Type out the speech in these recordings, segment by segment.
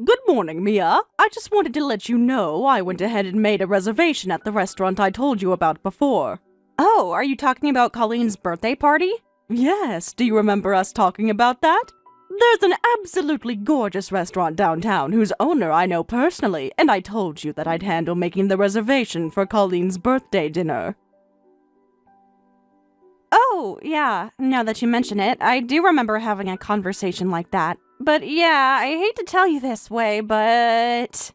Good morning, Mia. I just wanted to let you know I went ahead and made a reservation at the restaurant I told you about before. Oh, are you talking about Colleen's birthday party? Yes, do you remember us talking about that? There's an absolutely gorgeous restaurant downtown whose owner I know personally, and I told you that I'd handle making the reservation for Colleen's birthday dinner. Oh, yeah, now that you mention it, I do remember having a conversation like that. But yeah, I hate to tell you this way, but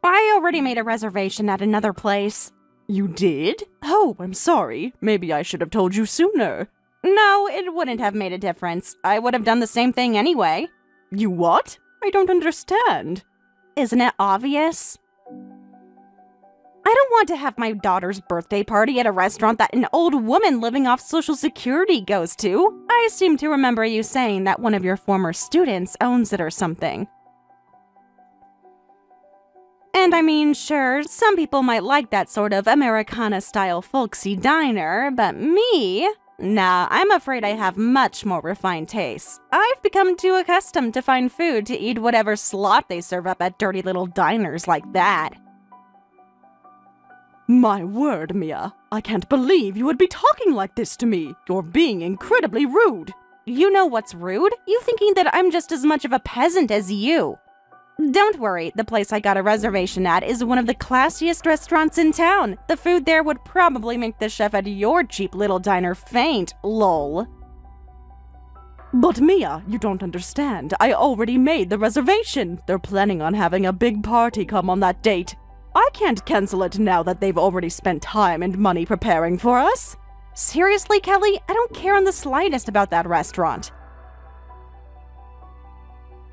I already made a reservation at another place. You did? Oh, I'm sorry. Maybe I should have told you sooner. No, it wouldn't have made a difference. I would have done the same thing anyway. You what? I don't understand. Isn't it obvious? I don't want to have my daughter's birthday party at a restaurant that an old woman living off Social Security goes to. I seem to remember you saying that one of your former students owns it or something. And I mean, sure, some people might like that sort of Americana-style folksy diner, but me? Nah, I'm afraid I have much more refined tastes. I've become too accustomed to fine food to eat whatever slop they serve up at dirty little diners like that. My word, Mia. I can't believe you would be talking like this to me. You're being incredibly rude. You know what's rude? You thinking that I'm just as much of a peasant as you. Don't worry, the place I got a reservation at is one of the classiest restaurants in town. The food there would probably make the chef at your cheap little diner faint, lol. But Mia, you don't understand. I already made the reservation. They're planning on having a big party come on that date. I can't cancel it now that they've already spent time and money preparing for us. Seriously, Kelly? I don't care in the slightest about that restaurant.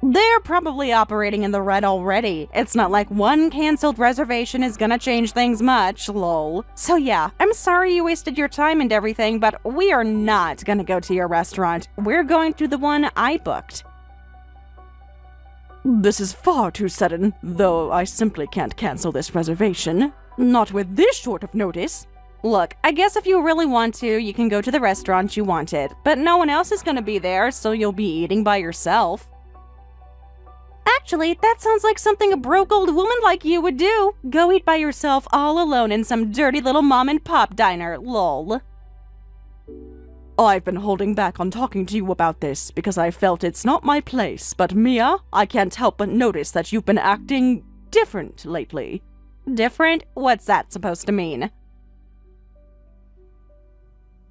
They're probably operating in the red already. It's not like one canceled reservation is gonna change things much, lol. So yeah, I'm sorry you wasted your time and everything, but we are not gonna go to your restaurant. We're going to the one I booked. This is far too sudden, though I simply can't cancel this reservation. Not with this short of notice. Look, I guess if you really want to, you can go to the restaurant you wanted, but no one else is gonna be there, so you'll be eating by yourself. Actually, that sounds like something a broke old woman like you would do. Go eat by yourself all alone in some dirty little mom-and-pop diner, lol. I've been holding back on talking to you about this because I felt it's not my place, but Mia, I can't help but notice that you've been acting different lately. Different? What's that supposed to mean?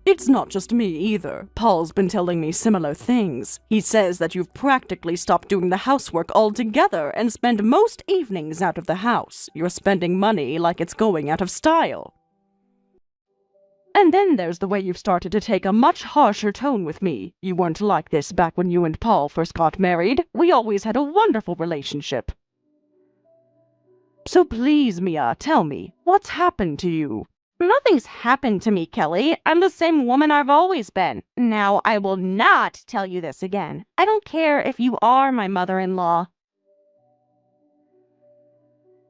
It's not just me either. Paul's been telling me similar things. He says that you've practically stopped doing the housework altogether and spend most evenings out of the house. You're spending money like it's going out of style. And then there's the way you've started to take a much harsher tone with me. You weren't like this back when you and Paul first got married. We always had a wonderful relationship. So please, Mia, tell me, what's happened to you? Nothing's happened to me, Kelly. I'm the same woman I've always been. Now, I will not tell you this again. I don't care if you are my mother-in-law.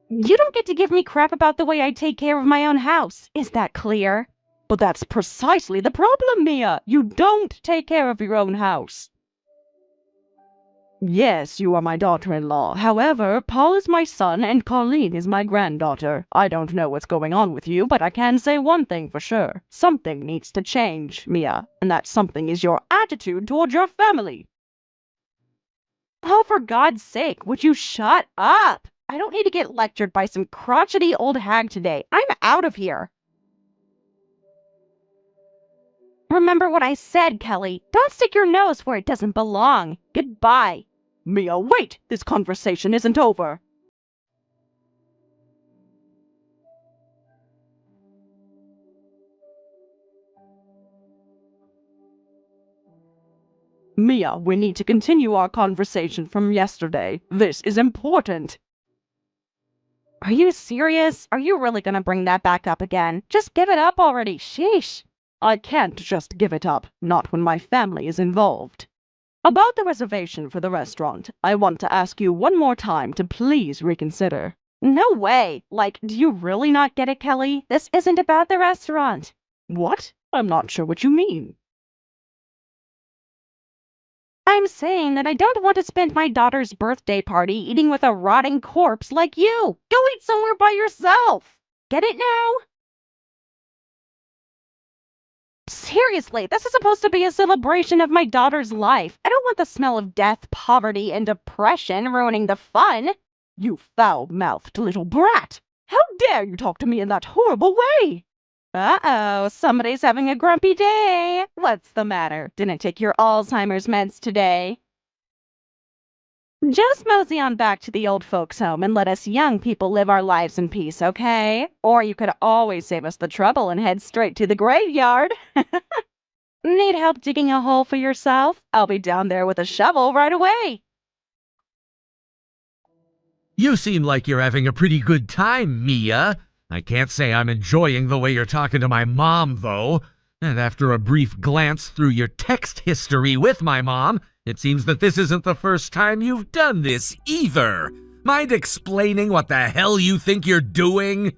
You don't get to give me crap about the way I take care of my own house. Is that clear? But that's precisely the problem, Mia. You don't take care of your own house. Yes, you are my daughter-in-law. However, Paul is my son and Colleen is my granddaughter. I don't know what's going on with you, but I can say one thing for sure. Something needs to change, Mia, and that something is your attitude toward your family. Oh, for God's sake, would you shut up? I don't need to get lectured by some crotchety old hag today. I'm out of here. Remember what I said, Kelly. Don't stick your nose where it doesn't belong. Goodbye. Mia, wait! This conversation isn't over. Mia, we need to continue our conversation from yesterday. This is important. Are you serious? Are you really gonna bring that back up again? Just give it up already, sheesh. I can't just give it up, not when my family is involved. About the reservation for the restaurant, I want to ask you one more time to please reconsider. No way! Like, do you really not get it, Kelly? This isn't about the restaurant. What? I'm not sure what you mean. I'm saying that I don't want to spend my daughter's birthday party eating with a rotting corpse like you. Go eat somewhere by yourself. Get it now? Seriously, this is supposed to be a celebration of my daughter's life. I don't want the smell of death, poverty, and depression ruining the fun. You foul-mouthed little brat! How dare you talk to me in that horrible way? Uh-oh, somebody's having a grumpy day. What's the matter? Didn't take your Alzheimer's meds today? Just mosey on back to the old folks' home and let us young people live our lives in peace, okay? Or you could always save us the trouble and head straight to the graveyard. Need help digging a hole for yourself? I'll be down there with a shovel right away. You seem like you're having a pretty good time, Mia. I can't say I'm enjoying the way you're talking to my mom, though. And after a brief glance through your text history with my mom, it seems that this isn't the first time you've done this, either. Mind explaining what the hell you think you're doing?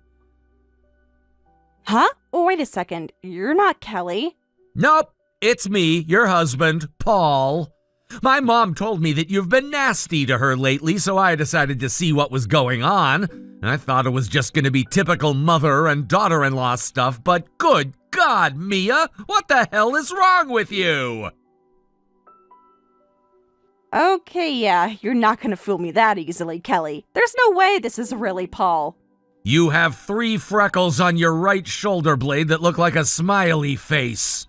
Huh? Oh, wait a second. You're not Kelly. Nope, it's me, your husband, Paul. My mom told me that you've been nasty to her lately, so I decided to see what was going on. I thought it was just going to be typical mother and daughter-in-law stuff, but good God, Mia, what the hell is wrong with you? Okay, yeah, you're not gonna fool me that easily, Kelly. There's no way this is really Paul. You have 3 freckles on your right shoulder blade that look like a smiley face.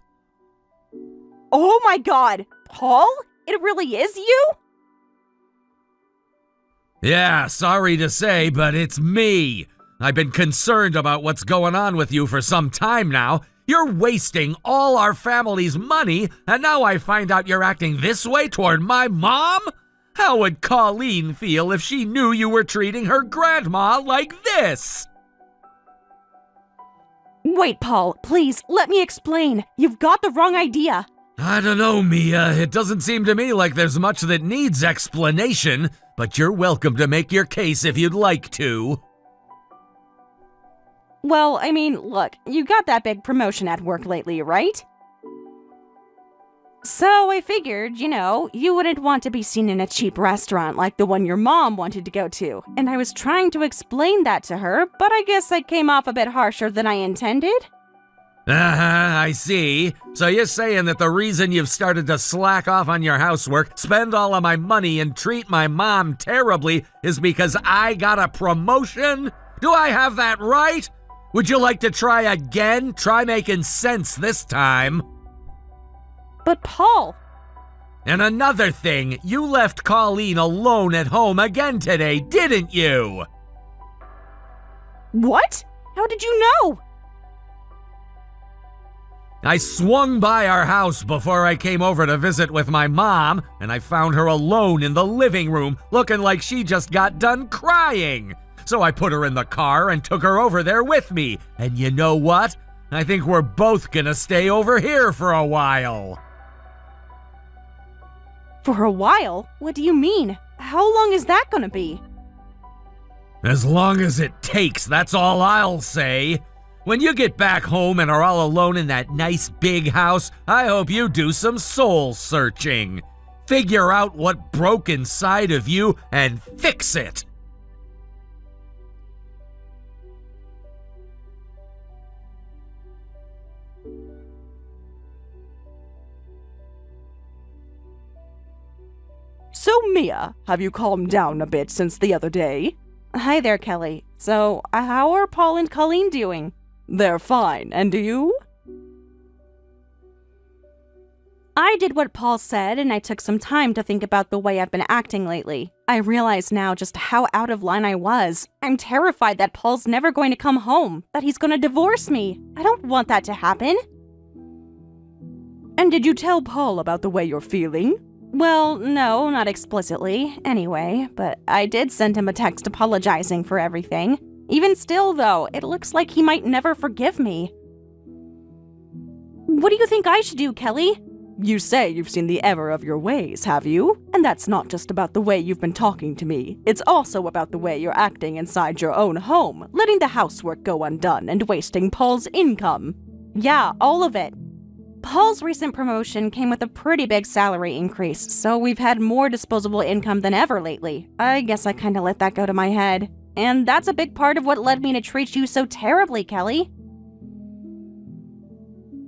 Oh my God! Paul? It really is you? Yeah, sorry to say, but it's me. I've been concerned about what's going on with you for some time now. You're wasting all our family's money, and now I find out you're acting this way toward my mom? How would Colleen feel if she knew you were treating her grandma like this? Wait, Paul, please, let me explain. You've got the wrong idea. I don't know, Mia. It doesn't seem to me like there's much that needs explanation, but you're welcome to make your case if you'd like to. Well, I mean, look, you got that big promotion at work lately, right? So I figured, you wouldn't want to be seen in a cheap restaurant like the one your mom wanted to go to. And I was trying to explain that to her, but I guess I came off a bit harsher than I intended. I see. So you're saying that the reason you've started to slack off on your housework, spend all of my money, and treat my mom terribly is because I got a promotion? Do I have that right? Would you like to try again? Try making sense this time. But Paul... And another thing, you left Colleen alone at home again today, didn't you? What? How did you know? I swung by our house before I came over to visit with my mom, and I found her alone in the living room, looking like she just got done crying. So I put her in the car and took her over there with me. And you know what? I think we're both gonna stay over here for a while. For a while? What do you mean? How long is that gonna be? As long as it takes, that's all I'll say. When you get back home and are all alone in that nice big house, I hope you do some soul searching. Figure out what broke inside of you and fix it. So, Mia, have you calmed down a bit since the other day? Hi there, Kelly. So, how are Paul and Colleen doing? They're fine, and you? I did what Paul said, and I took some time to think about the way I've been acting lately. I realize now just how out of line I was. I'm terrified that Paul's never going to come home, that he's going to divorce me. I don't want that to happen. And did you tell Paul about the way you're feeling? Well, no, not explicitly, anyway, but I did send him a text apologizing for everything. Even still, though, it looks like he might never forgive me. What do you think I should do, Kelly? You say you've seen the error of your ways, have you? And that's not just about the way you've been talking to me. It's also about the way you're acting inside your own home, letting the housework go undone and wasting Paul's income. Yeah, all of it. Paul's recent promotion came with a pretty big salary increase, so we've had more disposable income than ever lately. I guess I kinda let that go to my head. And that's a big part of what led me to treat you so terribly, Kelly.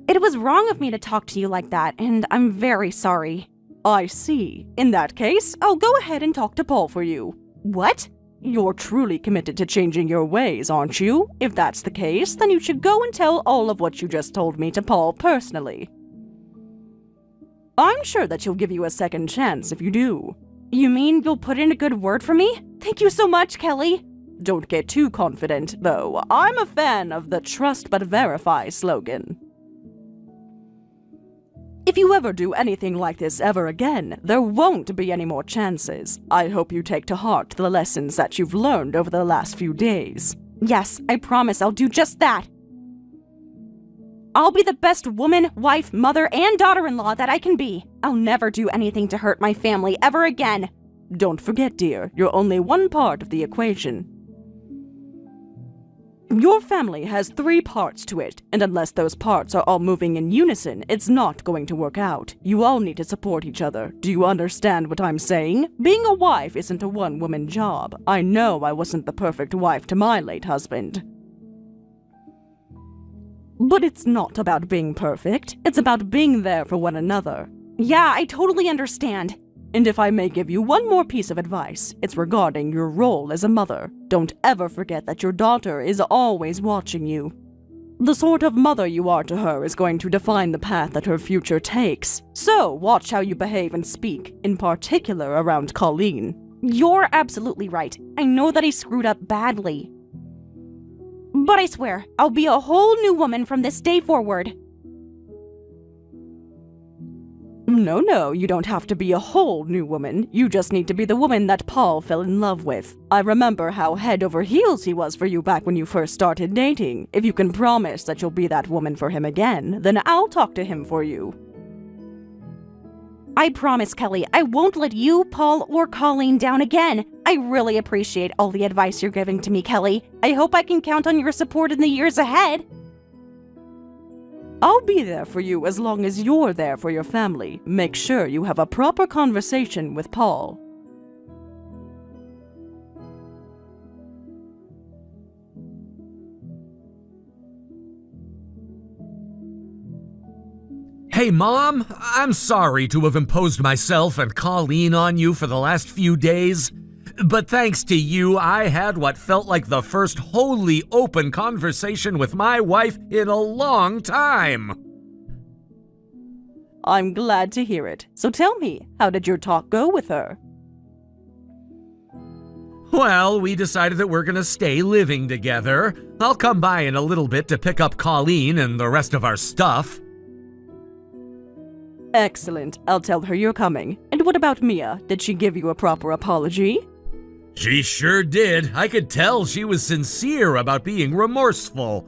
It was wrong of me to talk to you like that, and I'm very sorry. I see. In that case, I'll go ahead and talk to Paul for you. What? You're truly committed to changing your ways, aren't you? If that's the case, then you should go and tell all of what you just told me to Paul personally. I'm sure that he'll give you a second chance if you do. You mean you'll put in a good word for me? Thank you so much, Kelly. Don't get too confident, though. I'm a fan of the trust but verify slogan. If you ever do anything like this ever again, there won't be any more chances. I hope you take to heart the lessons that you've learned over the last few days. Yes, I promise I'll do just that. I'll be the best woman, wife, mother, and daughter-in-law that I can be. I'll never do anything to hurt my family ever again. Don't forget, dear, you're only one part of the equation. Your family has 3 parts to it, and unless those parts are all moving in unison, it's not going to work out. You all need to support each other. Do you understand what I'm saying? Being a wife isn't a one-woman job. I know I wasn't the perfect wife to my late husband. But it's not about being perfect. It's about being there for one another. Yeah, I totally understand. And if I may give you one more piece of advice, it's regarding your role as a mother. Don't ever forget that your daughter is always watching you. The sort of mother you are to her is going to define the path that her future takes. So, watch how you behave and speak, in particular around Colleen. You're absolutely right. I know that he screwed up badly. But I swear, I'll be a whole new woman from this day forward. No, you don't have to be a whole new woman. You just need to be the woman that Paul fell in love with. I remember how head over heels he was for you back when you first started dating. If you can promise that you'll be that woman for him again, then I'll talk to him for you. I promise, Kelly, I won't let you, Paul, or Colleen down again. I really appreciate all the advice you're giving to me, Kelly. I hope I can count on your support in the years ahead. I'll be there for you as long as you're there for your family. Make sure you have a proper conversation with Paul. Hey, Mom, I'm sorry to have imposed myself and Colleen on you for the last few days. But thanks to you, I had what felt like the first wholly open conversation with my wife in a long time. I'm glad to hear it. So tell me, how did your talk go with her? Well, we decided that we're gonna stay living together. I'll come by in a little bit to pick up Colleen and the rest of our stuff. Excellent. I'll tell her you're coming. And what about Mia? Did she give you a proper apology? She sure did. I could tell she was sincere about being remorseful.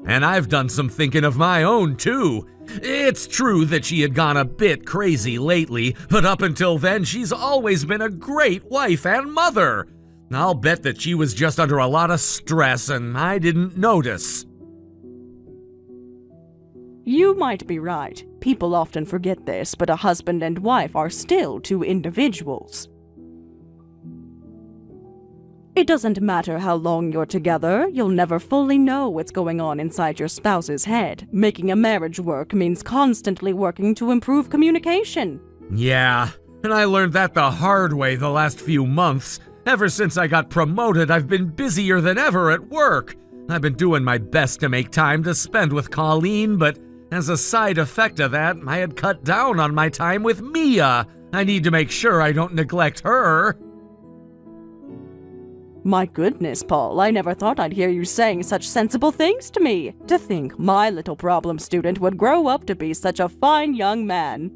And I've done some thinking of my own, too. It's true that she had gone a bit crazy lately, but up until then, she's always been a great wife and mother. I'll bet that she was just under a lot of stress and I didn't notice. You might be right. People often forget this, but a husband and wife are still 2 individuals. It doesn't matter how long you're together, you'll never fully know what's going on inside your spouse's head. Making a marriage work means constantly working to improve communication. Yeah, and I learned that the hard way the last few months. Ever since I got promoted, I've been busier than ever at work. I've been doing my best to make time to spend with Colleen, but as a side effect of that, I had cut down on my time with Mia. I need to make sure I don't neglect her. My goodness, Paul, I never thought I'd hear you saying such sensible things to me. To think my little problem student would grow up to be such a fine young man.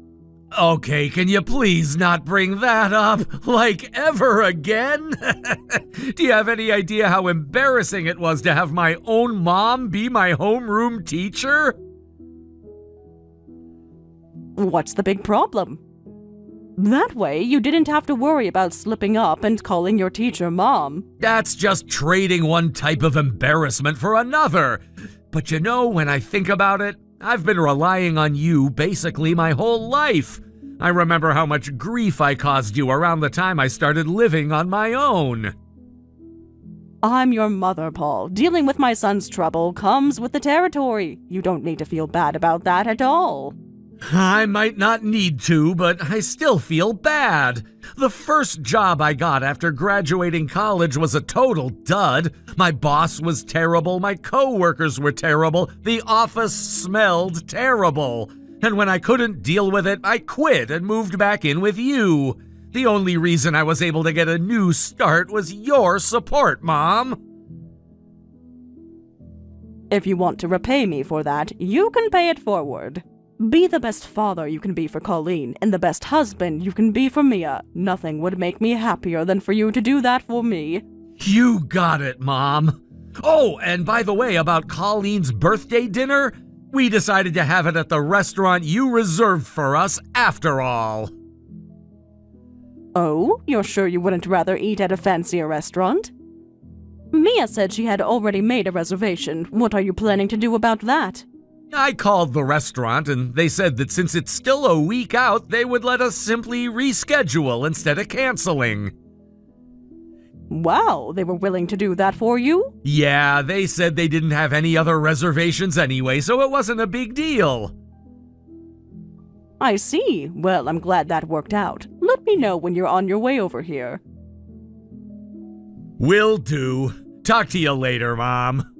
Okay, can you please not bring that up, like, ever again? Do you have any idea how embarrassing it was to have my own mom be my homeroom teacher? What's the big problem? That way, you didn't have to worry about slipping up and calling your teacher Mom. That's just trading one type of embarrassment for another. But you know, when I think about it, I've been relying on you basically my whole life. I remember how much grief I caused you around the time I started living on my own. I'm your mother, Paul. Dealing with my son's trouble comes with the territory. You don't need to feel bad about that at all. I might not need to, but I still feel bad. The first job I got after graduating college was a total dud. My boss was terrible, my coworkers were terrible, the office smelled terrible. And when I couldn't deal with it, I quit and moved back in with you. The only reason I was able to get a new start was your support, Mom. If you want to repay me for that, you can pay it forward. Be the best father you can be for Colleen, and the best husband you can be for Mia. Nothing would make me happier than for you to do that for me. You got it, Mom. Oh, and by the way, about Colleen's birthday dinner, we decided to have it at the restaurant you reserved for us after all. Oh, you're sure you wouldn't rather eat at a fancier restaurant? Mia said she had already made a reservation. What are you planning to do about that? I called the restaurant and they said that since it's still a week out, they would let us simply reschedule instead of canceling. Wow, they were willing to do that for you? Yeah, they said they didn't have any other reservations anyway, so it wasn't a big deal. I see. Well, I'm glad that worked out. Let me know when you're on your way over here. Will do. Talk to you later, Mom.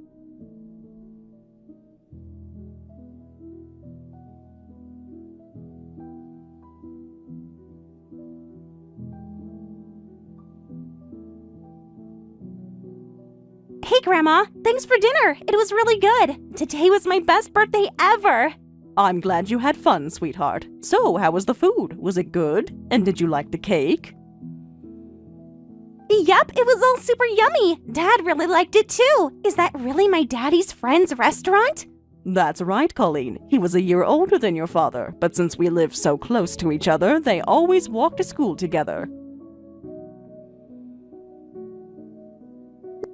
Hey, Grandma. Thanks for dinner. It was really good. Today was my best birthday ever. I'm glad you had fun, sweetheart. So, how was the food? Was it good? And did you like the cake? Yep, it was all super yummy. Dad really liked it too. Is that really my daddy's friend's restaurant? That's right, Colleen. He was a year older than your father, but since we lived so close to each other, they always walked to school together.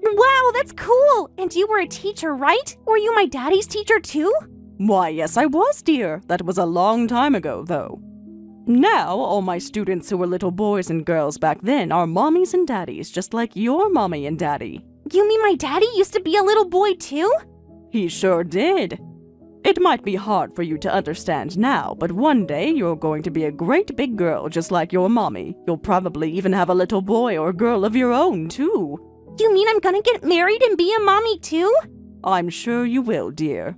Wow, that's cool. And you were a teacher, right? Were you my daddy's teacher too? Why, yes, I was, dear. That was a long time ago, though. Now, all my students who were little boys and girls back then are mommies and daddies, just like your mommy and daddy. You mean my daddy used to be a little boy too? He sure did. It might be hard for you to understand now, but one day you're going to be a great big girl just like your mommy. You'll probably even have a little boy or girl of your own, too. You mean I'm gonna get married and be a mommy too? I'm sure you will, dear.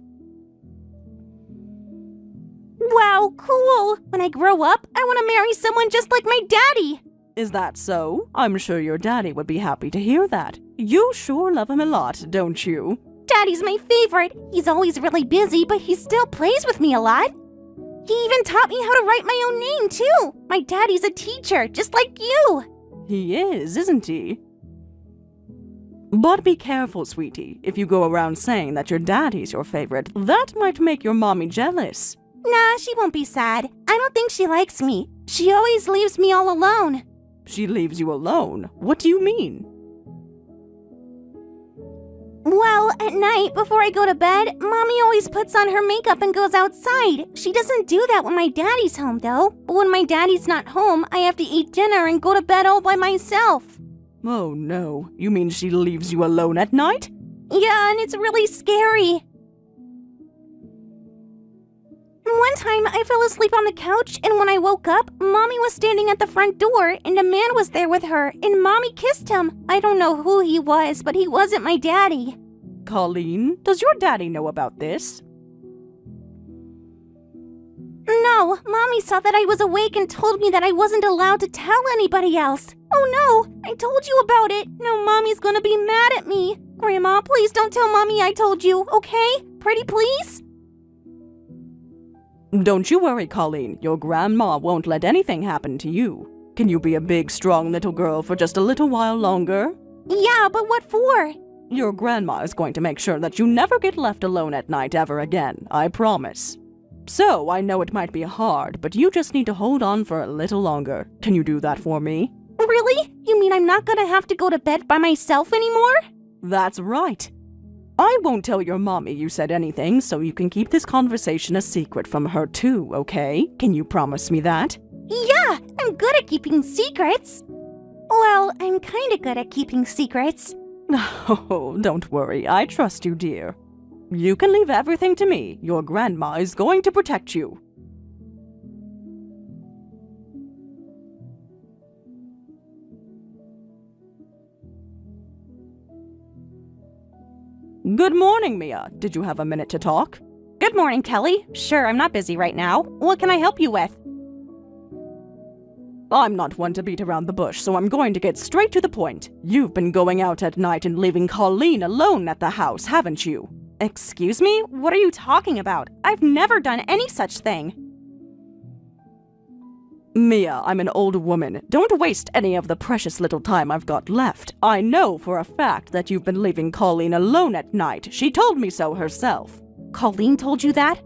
Wow, cool. When I grow up, I want to marry someone just like my daddy. Is that so? I'm sure your daddy would be happy to hear that. You sure love him a lot, don't you? Daddy's my favorite. He's always really busy, but he still plays with me a lot. He even taught me how to write my own name, too. My daddy's a teacher, just like you. He is, isn't he? But be careful, sweetie. If you go around saying that your daddy's your favorite, that might make your mommy jealous. Nah, she won't be sad. I don't think she likes me. She always leaves me all alone. She leaves you alone? What do you mean? Well, at night, before I go to bed, Mommy always puts on her makeup and goes outside. She doesn't do that when my daddy's home, though. But when my daddy's not home, I have to eat dinner and go to bed all by myself. Oh no, you mean she leaves you alone at night? Yeah, and it's really scary. One time, I fell asleep on the couch, and when I woke up, Mommy was standing at the front door, and a man was there with her, and Mommy kissed him. I don't know who he was, but he wasn't my daddy. Colleen, does your daddy know about this? No, Mommy saw that I was awake and told me that I wasn't allowed to tell anybody else. Oh no, I told you about it. Now Mommy's gonna be mad at me. Grandma, please don't tell Mommy I told you, okay? Pretty please? Don't you worry, Colleen. Your grandma won't let anything happen to you. Can you be a big, strong little girl for just a little while longer? Yeah, but what for? Your grandma is going to make sure that you never get left alone at night ever again, I promise. So, I know it might be hard, but you just need to hold on for a little longer. Can you do that for me? Really? You mean I'm not gonna have to go to bed by myself anymore? That's right. I won't tell your mommy you said anything, so you can keep this conversation a secret from her too, okay? Can you promise me that? Yeah, I'm good at keeping secrets. Well, I'm kinda good at keeping secrets. Oh, don't worry. I trust you, dear. You can leave everything to me. Your grandma is going to protect you. Good morning, Mia. Did you have a minute to talk? Good morning, Kelly. Sure, I'm not busy right now. What can I help you with? I'm not one to beat around the bush, so I'm going to get straight to the point. You've been going out at night and leaving Colleen alone at the house, haven't you? Excuse me? What are you talking about? I've never done any such thing. Mia, I'm an old woman. Don't waste any of the precious little time I've got left. I know for a fact that you've been leaving Colleen alone at night. She told me so herself. Colleen told you that?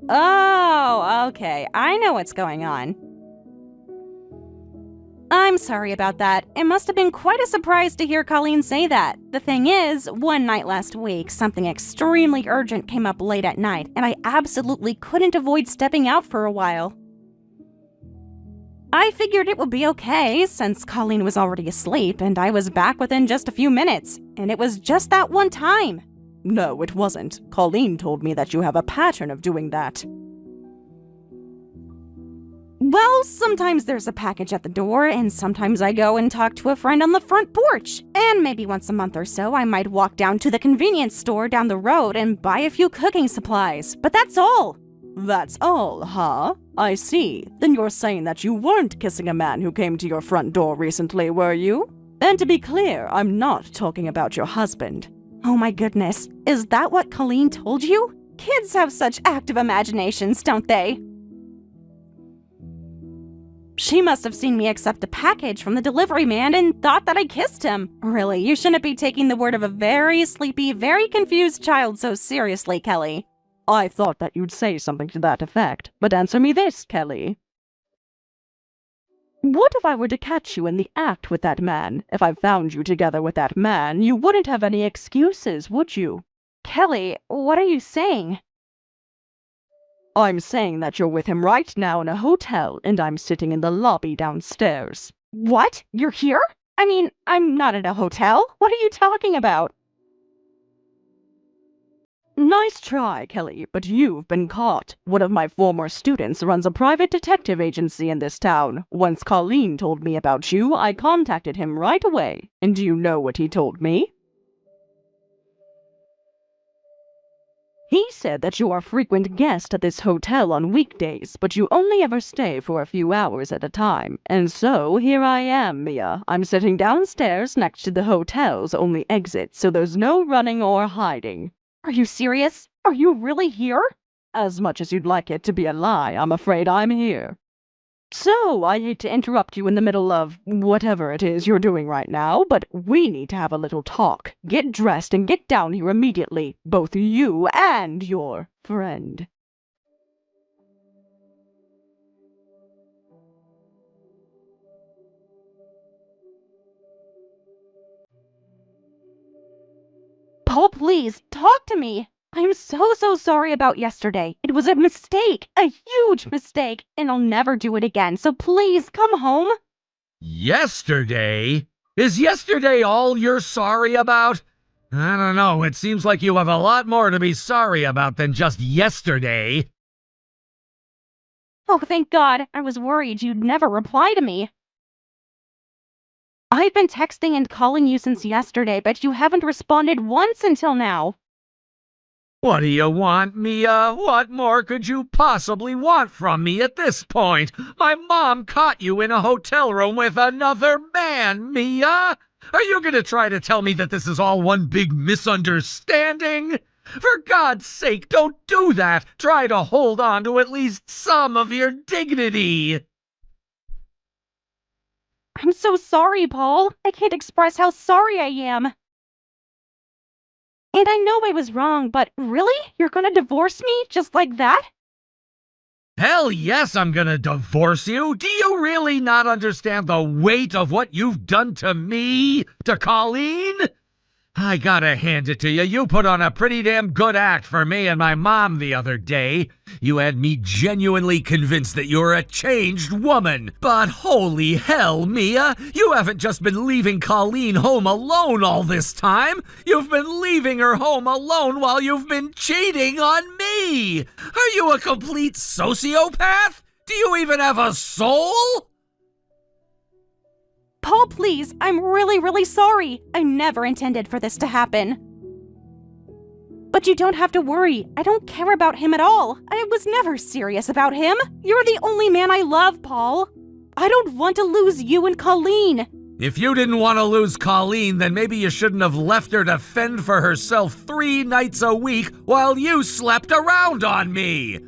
Oh, okay. I know what's going on. I'm sorry about that. It must have been quite a surprise to hear Colleen say that. The thing is, one night last week, something extremely urgent came up late at night, and I absolutely couldn't avoid stepping out for a while. I figured it would be okay, since Colleen was already asleep, and I was back within just a few minutes, and it was just that one time. No, it wasn't. Colleen told me that you have a pattern of doing that. Well, sometimes there's a package at the door, and sometimes I go and talk to a friend on the front porch. And maybe once a month or so, I might walk down to the convenience store down the road and buy a few cooking supplies. But that's all. That's all, huh? I see. Then you're saying that you weren't kissing a man who came to your front door recently, were you? And to be clear, I'm not talking about your husband. Oh my goodness. Is that what Colleen told you? Kids have such active imaginations, don't they? She must have seen me accept a package from the delivery man and thought that I kissed him. Really, you shouldn't be taking the word of a very sleepy, very confused child so seriously, Kelly. I thought that you'd say something to that effect, but answer me this, Kelly. What if I were to catch you in the act with that man? If I found you together with that man, you wouldn't have any excuses, would you? Kelly, what are you saying? I'm saying that you're with him right now in a hotel, and I'm sitting in the lobby downstairs. What? You're here? I mean, I'm not at a hotel. What are you talking about? Nice try, Kelly, but you've been caught. One of my former students runs a private detective agency in this town. Once Colleen told me about you, I contacted him right away. And do you know what he told me? He said that you are a frequent guest at this hotel on weekdays, but you only ever stay for a few hours at a time. And so, here I am, Mia. I'm sitting downstairs next to the hotel's only exit, so there's no running or hiding. Are you serious? Are you really here? As much as you'd like it to be a lie, I'm afraid I'm here. So, I hate to interrupt you in the middle of whatever it is you're doing right now, but we need to have a little talk. Get dressed and get down here immediately, both you and your friend. Paul, please, talk to me. I'm so sorry about yesterday. It was a mistake, a huge mistake, and I'll never do it again, so please come home. Yesterday? Is yesterday all you're sorry about? I don't know, it seems like you have a lot more to be sorry about than just yesterday. Oh, thank God. I was worried you'd never reply to me. I've been texting and calling you since yesterday, but you haven't responded once until now. What do you want, Mia? What more could you possibly want from me at this point? My mom caught you in a hotel room with another man, Mia! Are you gonna try to tell me that this is all one big misunderstanding? For God's sake, don't do that! Try to hold on to at least some of your dignity! I'm so sorry, Paul. I can't express how sorry I am. And I know I was wrong, but really? You're gonna divorce me just like that? Hell yes, I'm gonna divorce you! Do you really not understand the weight of what you've done to me? To Colleen? I gotta hand it to you. You put on a pretty damn good act for me and my mom the other day. You had me genuinely convinced that you're a changed woman. But holy hell, Mia, you haven't just been leaving Colleen home alone all this time. You've been leaving her home alone while you've been cheating on me. Are you a complete sociopath? Do you even have a soul? Paul, please, I'm really, really sorry. I never intended for this to happen. But you don't have to worry. I don't care about him at all. I was never serious about him. You're the only man I love, Paul. I don't want to lose you and Colleen. If you didn't want to lose Colleen, then maybe you shouldn't have left her to fend for herself 3 nights a week while you slept around on me.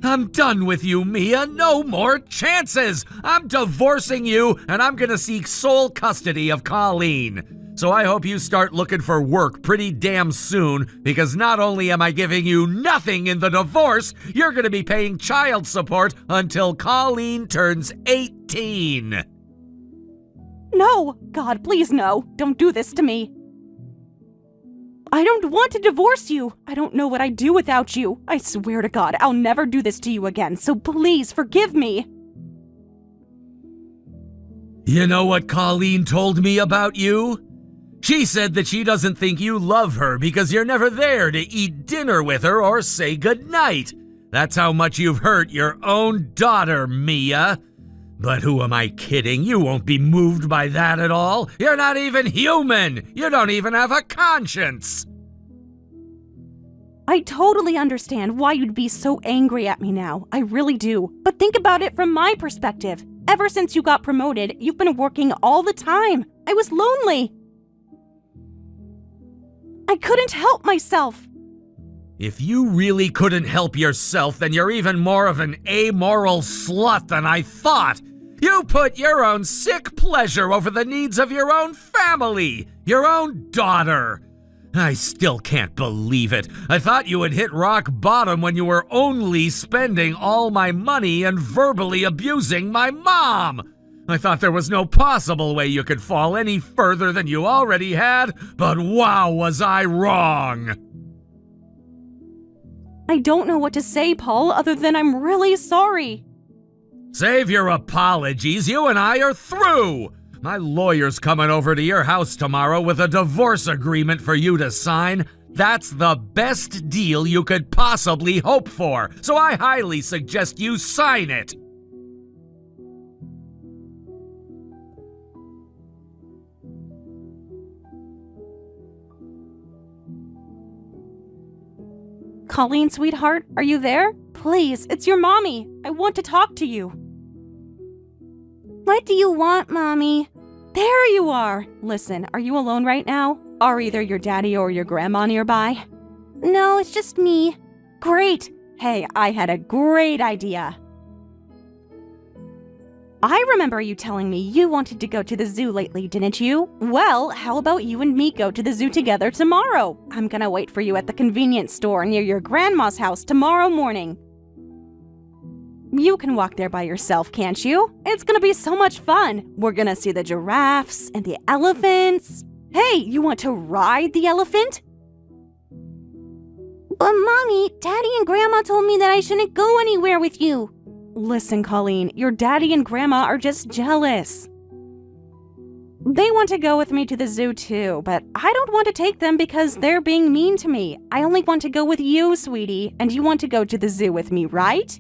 I'm done with you, Mia. No more chances. I'm divorcing you, and I'm gonna seek sole custody of Colleen. So I hope you start looking for work pretty damn soon, because not only am I giving you nothing in the divorce, you're gonna be paying child support until Colleen turns 18. No, God, please no. Don't do this to me. I don't want to divorce you. I don't know what I'd do without you. I swear to God, I'll never do this to you again, so please forgive me. You know what Colleen told me about you? She said that she doesn't think you love her because you're never there to eat dinner with her or say goodnight. That's how much you've hurt your own daughter, Mia. But who am I kidding? You won't be moved by that at all. You're not even human. You don't even have a conscience. I totally understand why you'd be so angry at me now. I really do. But think about it from my perspective. Ever since you got promoted, you've been working all the time. I was lonely. I couldn't help myself. If you really couldn't help yourself, then you're even more of an amoral slut than I thought. You put your own sick pleasure over the needs of your own family, your own daughter. I still can't believe it. I thought you had hit rock bottom when you were only spending all my money and verbally abusing my mom. I thought there was no possible way you could fall any further than you already had, but wow, was I wrong. I don't know what to say, Paul, other than I'm really sorry. Save your apologies. You and I are through. My lawyer's coming over to your house tomorrow with a divorce agreement for you to sign. That's the best deal you could possibly hope for, so I highly suggest you sign it. Colleen, sweetheart, are you there? Please, it's your mommy. I want to talk to you. What do you want, Mommy? There you are. Listen, are you alone right now? Are either your daddy or your grandma nearby? No, it's just me. Great. Hey, I had a great idea. I remember you telling me you wanted to go to the zoo lately, didn't you? Well, how about you and me go to the zoo together tomorrow? I'm gonna wait for you at the convenience store near your grandma's house tomorrow morning. You can walk there by yourself, can't you? It's gonna be so much fun. We're gonna see the giraffes and the elephants. Hey, you want to ride the elephant? But Mommy, Daddy and Grandma told me that I shouldn't go anywhere with you. Listen, Colleen, your daddy and grandma are just jealous. They want to go with me to the zoo too, but I don't want to take them because they're being mean to me. I only want to go with you, sweetie, and you want to go to the zoo with me, right?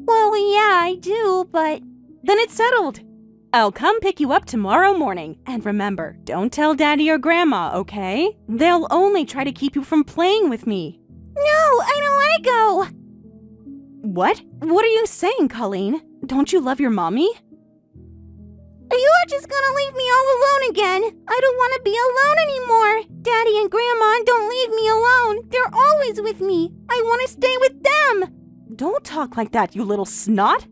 Well, yeah, I do, but... Then it's settled. I'll come pick you up tomorrow morning. And remember, don't tell Daddy or Grandma, okay? They'll only try to keep you from playing with me. No, I don't want to go. What? What are you saying, Colleen? Don't you love your mommy? You are just gonna leave me all alone again. I don't want to be alone anymore. Daddy and Grandma don't leave me alone. They're always with me. I want to stay with them. Don't talk like that, you little snot.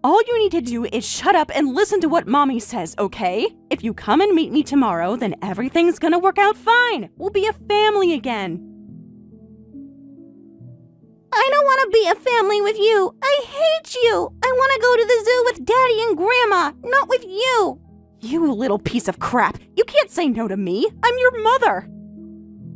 All you need to do is shut up and listen to what Mommy says, okay? If you come and meet me tomorrow, then everything's gonna work out fine. We'll be a family again. I don't want to be a family with you. I hate you. I want to go to the zoo with Daddy and Grandma, not with you. You little piece of crap. You can't say no to me. I'm your mother.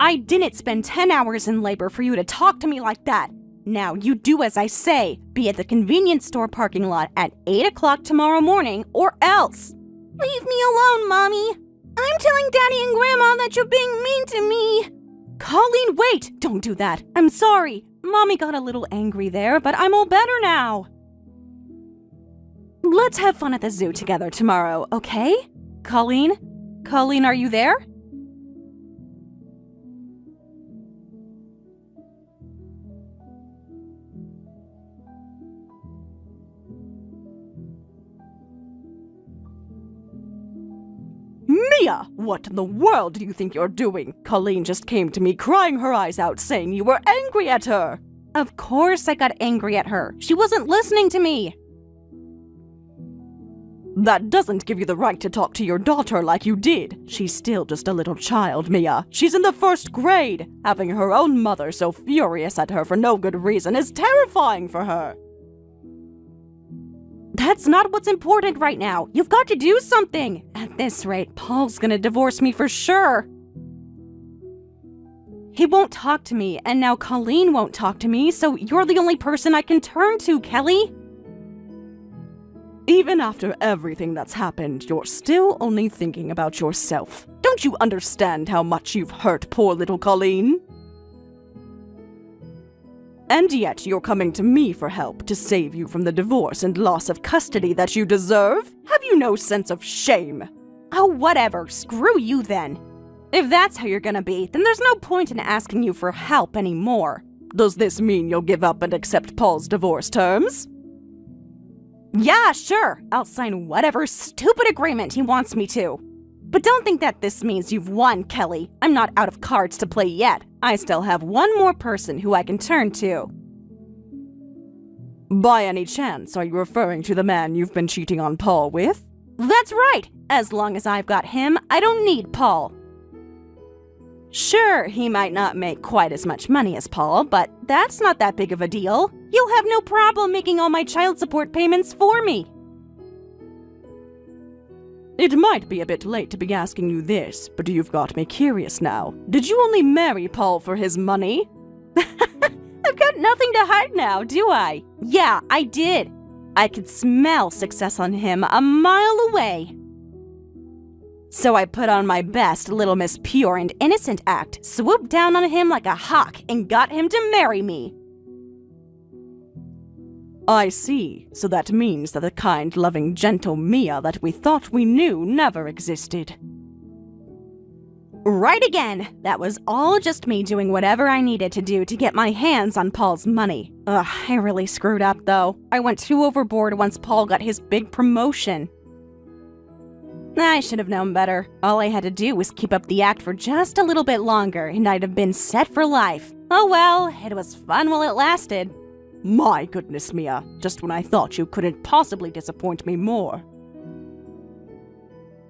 I didn't spend 10 hours in labor for you to talk to me like that. Now you do as I say. Be at the convenience store parking lot at 8 o'clock tomorrow morning or else. Leave me alone, Mommy. I'm telling Daddy and Grandma that you're being mean to me. Colleen, wait! Don't do that. I'm sorry. Mommy got a little angry there, but I'm all better now. Let's have fun at the zoo together tomorrow, okay? Colleen? Colleen, are you there? Mia! What in the world do you think you're doing? Colleen just came to me crying her eyes out saying you were angry at her. Of course I got angry at her. She wasn't listening to me. That doesn't give you the right to talk to your daughter like you did. She's still just a little child, Mia. She's in the 1st grade. Having her own mother so furious at her for no good reason is terrifying for her. That's not what's important right now. You've got to do something. At this rate, Paul's gonna divorce me for sure. He won't talk to me, and now Colleen won't talk to me, so you're the only person I can turn to, Kelly. Even after everything that's happened, you're still only thinking about yourself. Don't you understand how much you've hurt poor little Colleen? And yet you're coming to me for help to save you from the divorce and loss of custody that you deserve? Have you no sense of shame? Oh, whatever. Screw you then. If that's how you're gonna be, then there's no point in asking you for help anymore. Does this mean you'll give up and accept Paul's divorce terms? Yeah, sure. I'll sign whatever stupid agreement he wants me to. But don't think that this means you've won, Kelly. I'm not out of cards to play yet. I still have one more person who I can turn to. By any chance, are you referring to the man you've been cheating on Paul with? That's right! As long as I've got him, I don't need Paul. Sure, he might not make quite as much money as Paul, but that's not that big of a deal. You'll have no problem making all my child support payments for me. It might be a bit late to be asking you this, but you've got me curious now. Did you only marry Paul for his money? I've got nothing to hide now, do I? Yeah, I did. I could smell success on him a mile away. So I put on my best Little Miss Pure and Innocent act, swooped down on him like a hawk, and got him to marry me. I see. So that means that the kind, loving, gentle Mia that we thought we knew never existed. Right again! That was all just me doing whatever I needed to do to get my hands on Paul's money. Ugh, I really screwed up though. I went too overboard once Paul got his big promotion. I should have known better. All I had to do was keep up the act for just a little bit longer, and I'd have been set for life. Oh well, it was fun while it lasted. My goodness, Mia. Just when I thought you couldn't possibly disappoint me more.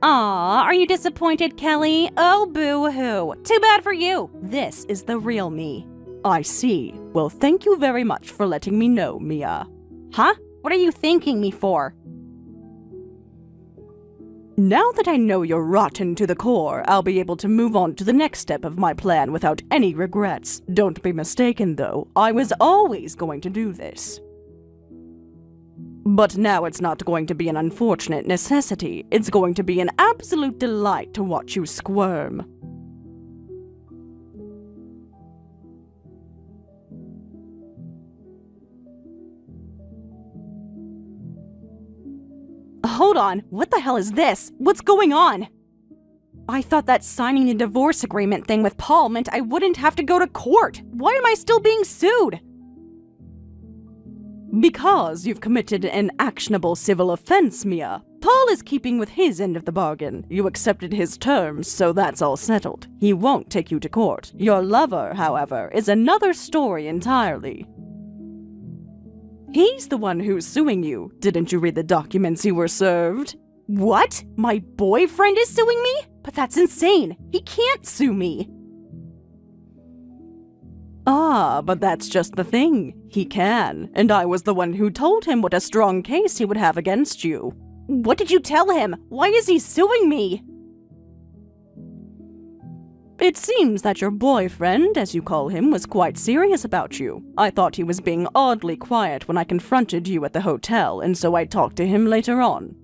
Aw, are you disappointed, Kelly? Oh, boo-hoo. Too bad for you. This is the real me. I see. Well, thank you very much for letting me know, Mia. Huh? What are you thanking me for? Now that I know you're rotten to the core, I'll be able to move on to the next step of my plan without any regrets. Don't be mistaken, though. I was always going to do this. But now it's not going to be an unfortunate necessity. It's going to be an absolute delight to watch you squirm. Hold on, what the hell is this? What's going on? I thought that signing the divorce agreement thing with Paul meant I wouldn't have to go to court. Why am I still being sued? Because you've committed an actionable civil offense, Mia. Paul is keeping with his end of the bargain. You accepted his terms, so that's all settled. He won't take you to court. Your lover, however, is another story entirely. He's the one who's suing you. Didn't you read the documents you were served? What? My boyfriend is suing me? But that's insane. He can't sue me. Ah, but that's just the thing. He can. And I was the one who told him what a strong case he would have against you. What did you tell him? Why is he suing me? It seems that your boyfriend, as you call him, was quite serious about you. I thought he was being oddly quiet when I confronted you at the hotel, and so I talked to him later on.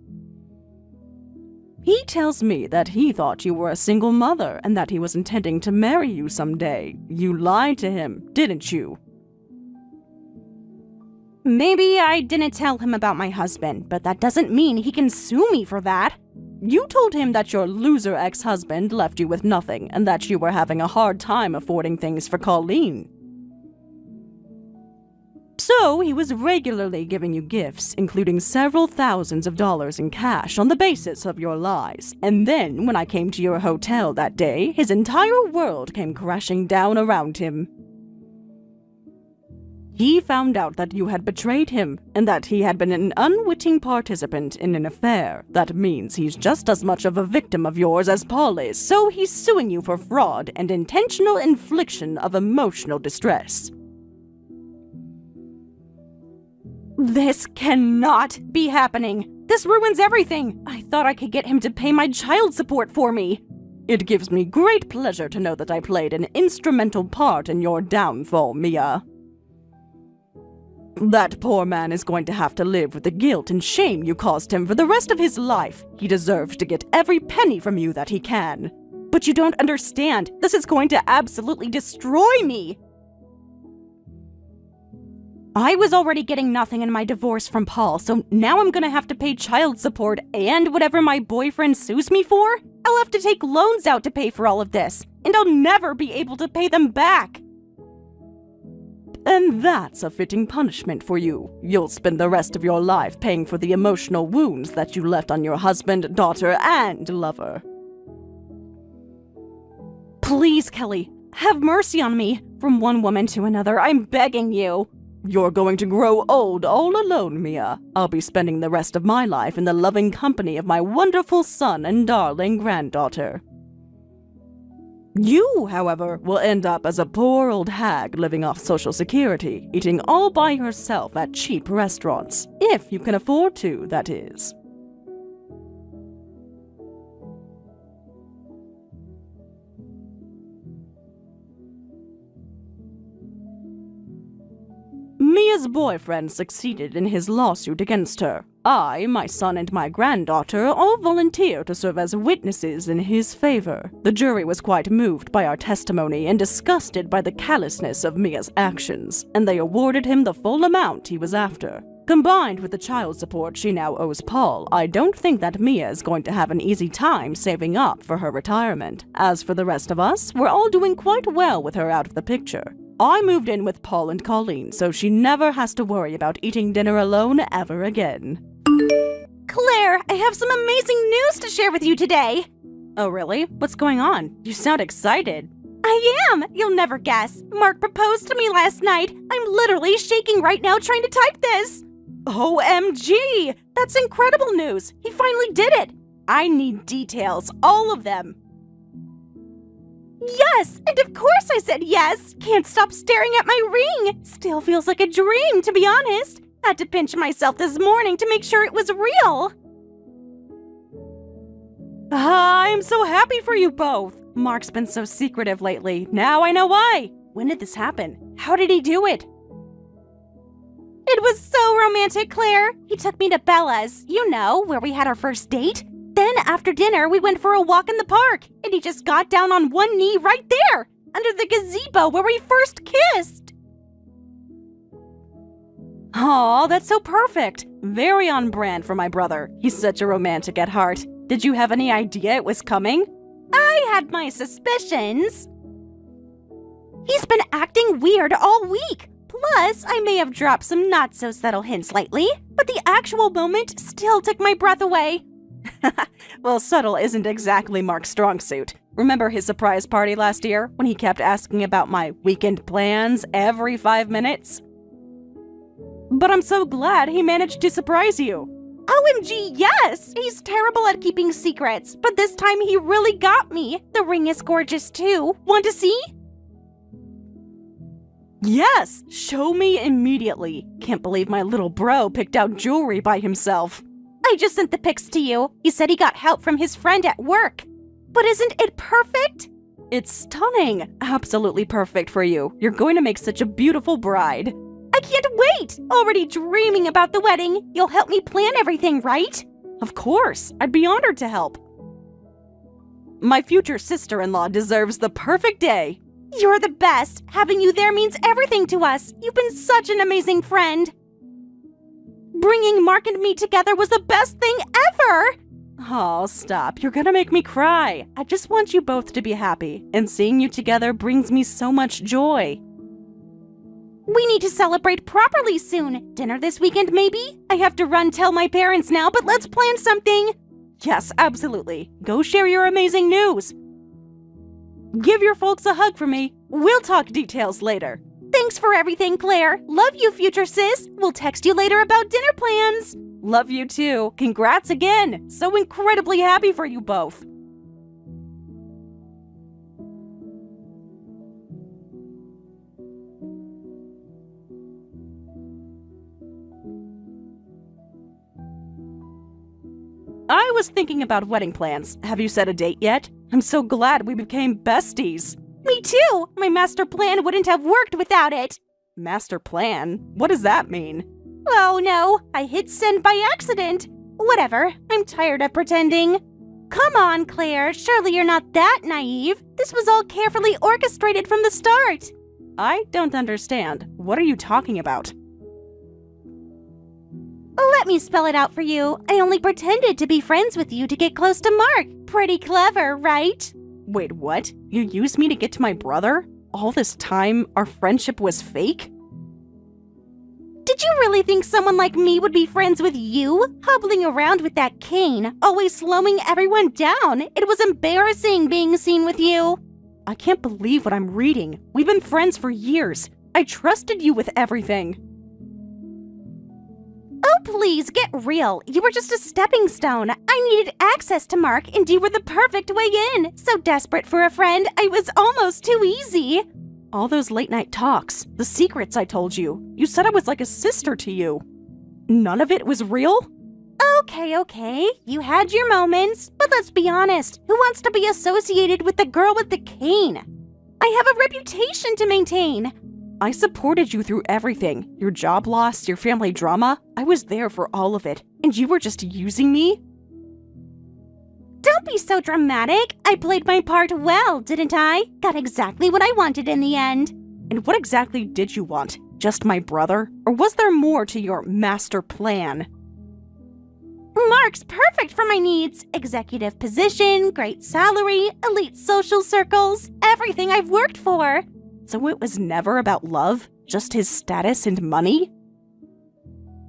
He tells me that he thought you were a single mother and that he was intending to marry you someday. You lied to him, didn't you? Maybe I didn't tell him about my husband, but that doesn't mean he can sue me for that. You told him that your loser ex-husband left you with nothing and that you were having a hard time affording things for Colleen. So he was regularly giving you gifts, including several thousands of dollars in cash on the basis of your lies. And then, when I came to your hotel that day, his entire world came crashing down around him. He found out that you had betrayed him, and that he had been an unwitting participant in an affair. That means he's just as much of a victim of yours as Paul is, so he's suing you for fraud and intentional infliction of emotional distress. This cannot be happening. This ruins everything. I thought I could get him to pay my child support for me. It gives me great pleasure to know that I played an instrumental part in your downfall, Mia. That poor man is going to have to live with the guilt and shame you caused him for the rest of his life. He deserves to get every penny from you that he can. But you don't understand. This is going to absolutely destroy me. I was already getting nothing in my divorce from Paul, so now I'm gonna have to pay child support and whatever my boyfriend sues me for? I'll have to take loans out to pay for all of this, and I'll never be able to pay them back. And that's a fitting punishment for you. You'll spend the rest of your life paying for the emotional wounds that you left on your husband, daughter, and lover. Please, Kelly, have mercy on me. From one woman to another, I'm begging you. You're going to grow old all alone, Mia. I'll be spending the rest of my life in the loving company of my wonderful son and darling granddaughter. You, however, will end up as a poor old hag living off Social Security, eating all by yourself at cheap restaurants. If you can afford to, that is. Mia's boyfriend succeeded in his lawsuit against her. I, my son, and my granddaughter all volunteer to serve as witnesses in his favor. The jury was quite moved by our testimony and disgusted by the callousness of Mia's actions, and they awarded him the full amount he was after. Combined with the child support she now owes Paul, I don't think that Mia is going to have an easy time saving up for her retirement. As for the rest of us, we're all doing quite well with her out of the picture. I moved in with Paul and Colleen, so she never has to worry about eating dinner alone ever again. Claire, I have some amazing news to share with you today. Oh, really? What's going on? You sound excited. I am! You'll never guess. Mark proposed to me last night. I'm literally shaking right now trying to type this. OMG! That's incredible news. He finally did it. I need details, all of them. Yes! And of course I said yes! Can't stop staring at my ring! Still feels like a dream, to be honest. Had to pinch myself this morning to make sure it was real. I'm so happy for you both. Mark's been so secretive lately. Now I know why. When did this happen? How did he do it? It was so romantic, Claire. He took me to Bella's, you know, where we had our first date. Then, after dinner, we went for a walk in the park, and he just got down on one knee right there, under the gazebo where we first kissed. Aw, that's so perfect. Very on brand for my brother. He's such a romantic at heart. Did you have any idea it was coming? I had my suspicions. He's been acting weird all week. Plus, I may have dropped some not-so-subtle hints lately, but the actual moment still took my breath away. Well, subtle isn't exactly Mark's strong suit. Remember his surprise party last year when he kept asking about my weekend plans every 5 minutes? But I'm so glad he managed to surprise you. OMG, yes! He's terrible at keeping secrets, but this time he really got me. The ring is gorgeous too. Want to see? Yes! Show me immediately. Can't believe my little bro picked out jewelry by himself. I just sent the pics to you. He said he got help from his friend at work. But isn't it perfect? It's stunning. Absolutely perfect for you. You're going to make such a beautiful bride. I can't wait! Already dreaming about the wedding. You'll help me plan everything, right? Of course. I'd be honored to help. My future sister-in-law deserves the perfect day. You're the best. Having you there means everything to us. You've been such an amazing friend. Bringing Mark and me together was the best thing ever! Oh, stop. You're gonna make me cry. I just want you both to be happy, and seeing you together brings me so much joy. We need to celebrate properly soon. Dinner this weekend, maybe? I have to run tell my parents now, but let's plan something. Yes, absolutely. Go share your amazing news. Give your folks a hug for me. We'll talk details later. Thanks for everything, Claire. Love you, future sis. We'll text you later about dinner plans. Love you too. Congrats again. So incredibly happy for you both. I was thinking about wedding plans. Have you set a date yet? I'm so glad we became besties. Me too! My master plan wouldn't have worked without it. Master plan? What does that mean? Oh no, I hit send by accident. Whatever, I'm tired of pretending. Come on, Claire, surely you're not that naive. This was all carefully orchestrated from the start. I don't understand. What are you talking about? Let me spell it out for you. I only pretended to be friends with you to get close to Mark. Pretty clever, right? Wait, what? You used me to get to my brother? All this time, our friendship was fake? Did you really think someone like me would be friends with you? Hobbling around with that cane, always slowing everyone down. It was embarrassing being seen with you. I can't believe what I'm reading. We've been friends for years. I trusted you with everything. Oh, please, get real. You were just a stepping stone. I needed access to Mark, and you were the perfect way in. So desperate for a friend, I was almost too easy. All those late-night talks, the secrets I told you. You said I was like a sister to you. None of it was real? Okay. You had your moments, but let's be honest. Who wants to be associated with the girl with the cane? I have a reputation to maintain. I supported you through everything. Your job loss, your family drama. I was there for all of it. And you were just using me? Don't be so dramatic. I played my part well, didn't I? Got exactly what I wanted in the end. And what exactly did you want? Just my brother? Or was there more to your master plan? Mark's perfect for my needs. Executive position, great salary, elite social circles, everything I've worked for. So it was never about love? Just his status and money?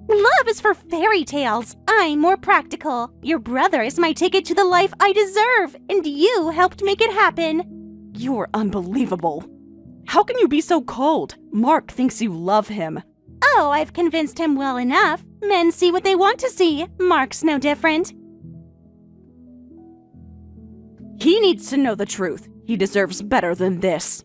Love is for fairy tales. I'm more practical. Your brother is my ticket to the life I deserve, and you helped make it happen. You're unbelievable. How can you be so cold? Mark thinks you love him. Oh, I've convinced him well enough. Men see what they want to see. Mark's no different. He needs to know the truth. He deserves better than this.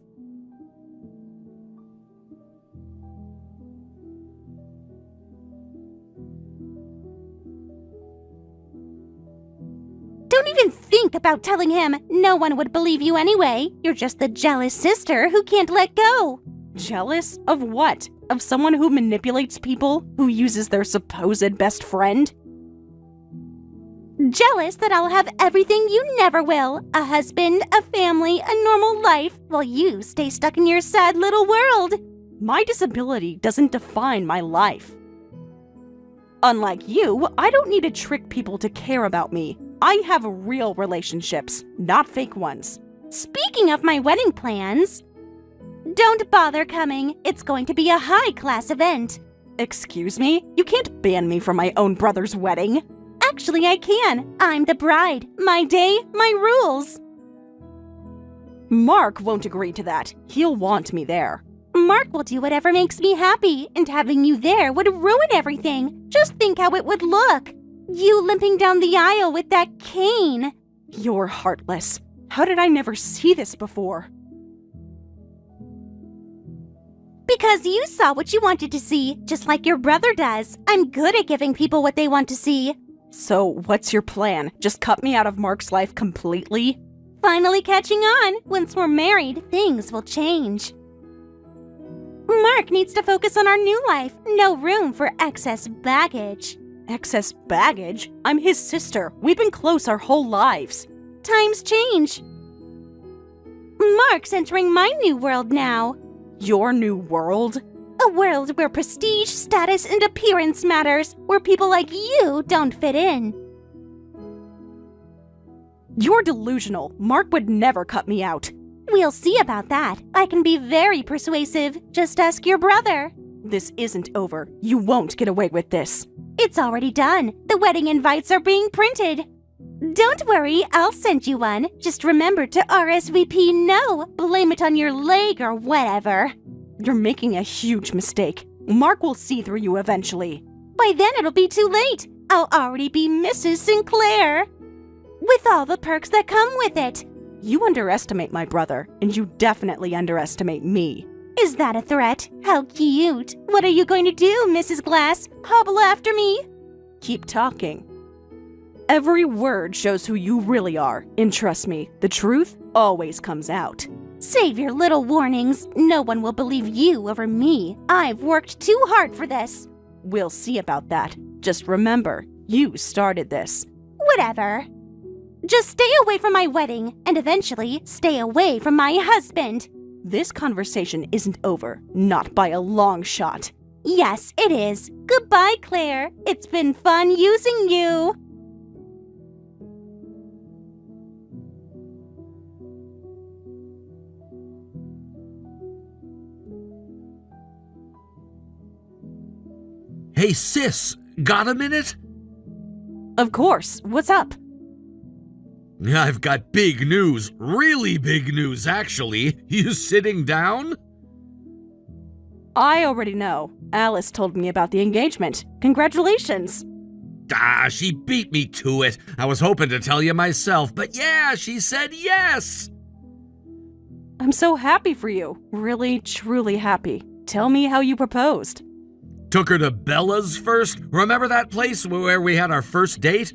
Don't even think about telling him. No one would believe you anyway. You're just the jealous sister who can't let go. Jealous? Of what? Of someone who manipulates people? Who uses their supposed best friend? Jealous that I'll have everything you never will. A husband, a family, a normal life, while you stay stuck in your sad little world. My disability doesn't define my life. Unlike you, I don't need to trick people to care about me. I have real relationships, not fake ones. Speaking of my wedding plans, don't bother coming. It's going to be a high-class event. Excuse me? You can't ban me from my own brother's wedding. Actually, I can. I'm the bride. My day, my rules. Mark won't agree to that. He'll want me there. Mark will do whatever makes me happy, and having you there would ruin everything. Just think how it would look. You limping down the aisle with that cane. You're heartless. How did I never see this before? Because you saw what you wanted to see, just like your brother does. I'm good at giving people what they want to see. So, what's your plan? Just cut me out of Mark's life completely? Finally catching on. Once we're married, things will change. Mark needs to focus on our new life. No room for excess baggage. Excess baggage? I'm his sister. We've been close our whole lives. Times change. Mark's entering my new world now. Your new world? A world where prestige, status, and appearance matters. Where people like you don't fit in. You're delusional. Mark would never cut me out. We'll see about that. I can be very persuasive. Just ask your brother. This isn't over. You won't get away with this. It's already done. The wedding invites are being printed. Don't worry, I'll send you one. Just remember to RSVP no. Blame it on your leg or whatever. You're making a huge mistake. Mark will see through you eventually. By then it'll be too late. I'll already be Mrs. Sinclair. With all the perks that come with it. You underestimate my brother, and you definitely underestimate me. Is that a threat? How cute. What are you going to do, Mrs. Glass? Hobble after me? Keep talking. Every word shows who you really are, and trust me, the truth always comes out. Save your little warnings. No one will believe you over me. I've worked too hard for this. We'll see about that. Just remember, you started this. Whatever. Just stay away from my wedding, and eventually stay away from my husband. This conversation isn't over, not by a long shot. Yes, it is. Goodbye, Claire. It's been fun using you. Hey, sis, got a minute? Of course, what's up? I've got big news, really big news, actually. You sitting down? I already know. Alice told me about the engagement. Congratulations. She beat me to it. I was hoping to tell you myself, but yeah, she said yes. I'm so happy for you. Really, truly happy. Tell me how you proposed. Took her to Bella's first. Remember that place where we had our first date?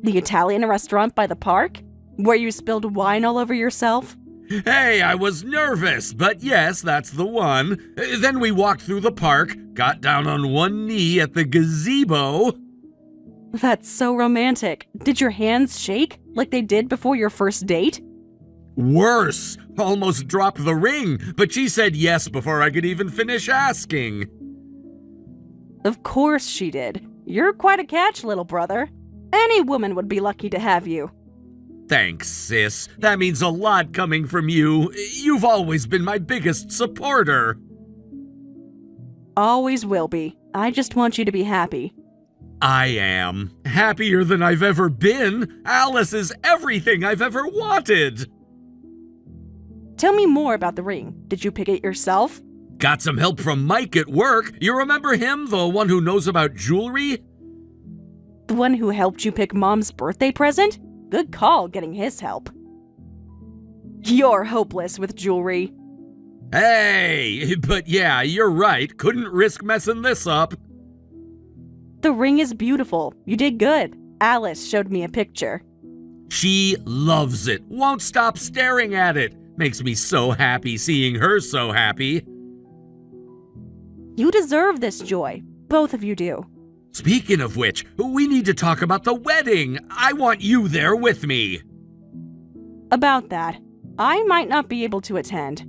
The Italian restaurant by the park? Where you spilled wine all over yourself? Hey, I was nervous, but yes, that's the one. Then we walked through the park, got down on one knee at the gazebo. That's so romantic. Did your hands shake like they did before your first date? Worse, almost dropped the ring, but she said yes before I could even finish asking. Of course she did. You're quite a catch, little brother. Any woman would be lucky to have you. Thanks, sis. That means a lot coming from you. You've always been my biggest supporter. Always will be. I just want you to be happy. I am. Happier than I've ever been. Alice is everything I've ever wanted. Tell me more about the ring. Did you pick it yourself? Got some help from Mike at work. You remember him, the one who knows about jewelry? The one who helped you pick Mom's birthday present? Good call getting his help. You're hopeless with jewelry. Hey, but yeah, you're right. Couldn't risk messing this up. The ring is beautiful. You did good. Alice showed me a picture. She loves it. Won't stop staring at it. Makes me so happy seeing her so happy. You deserve this joy. Both of you do. Speaking of which, we need to talk about the wedding. I want you there with me. About that, I might not be able to attend.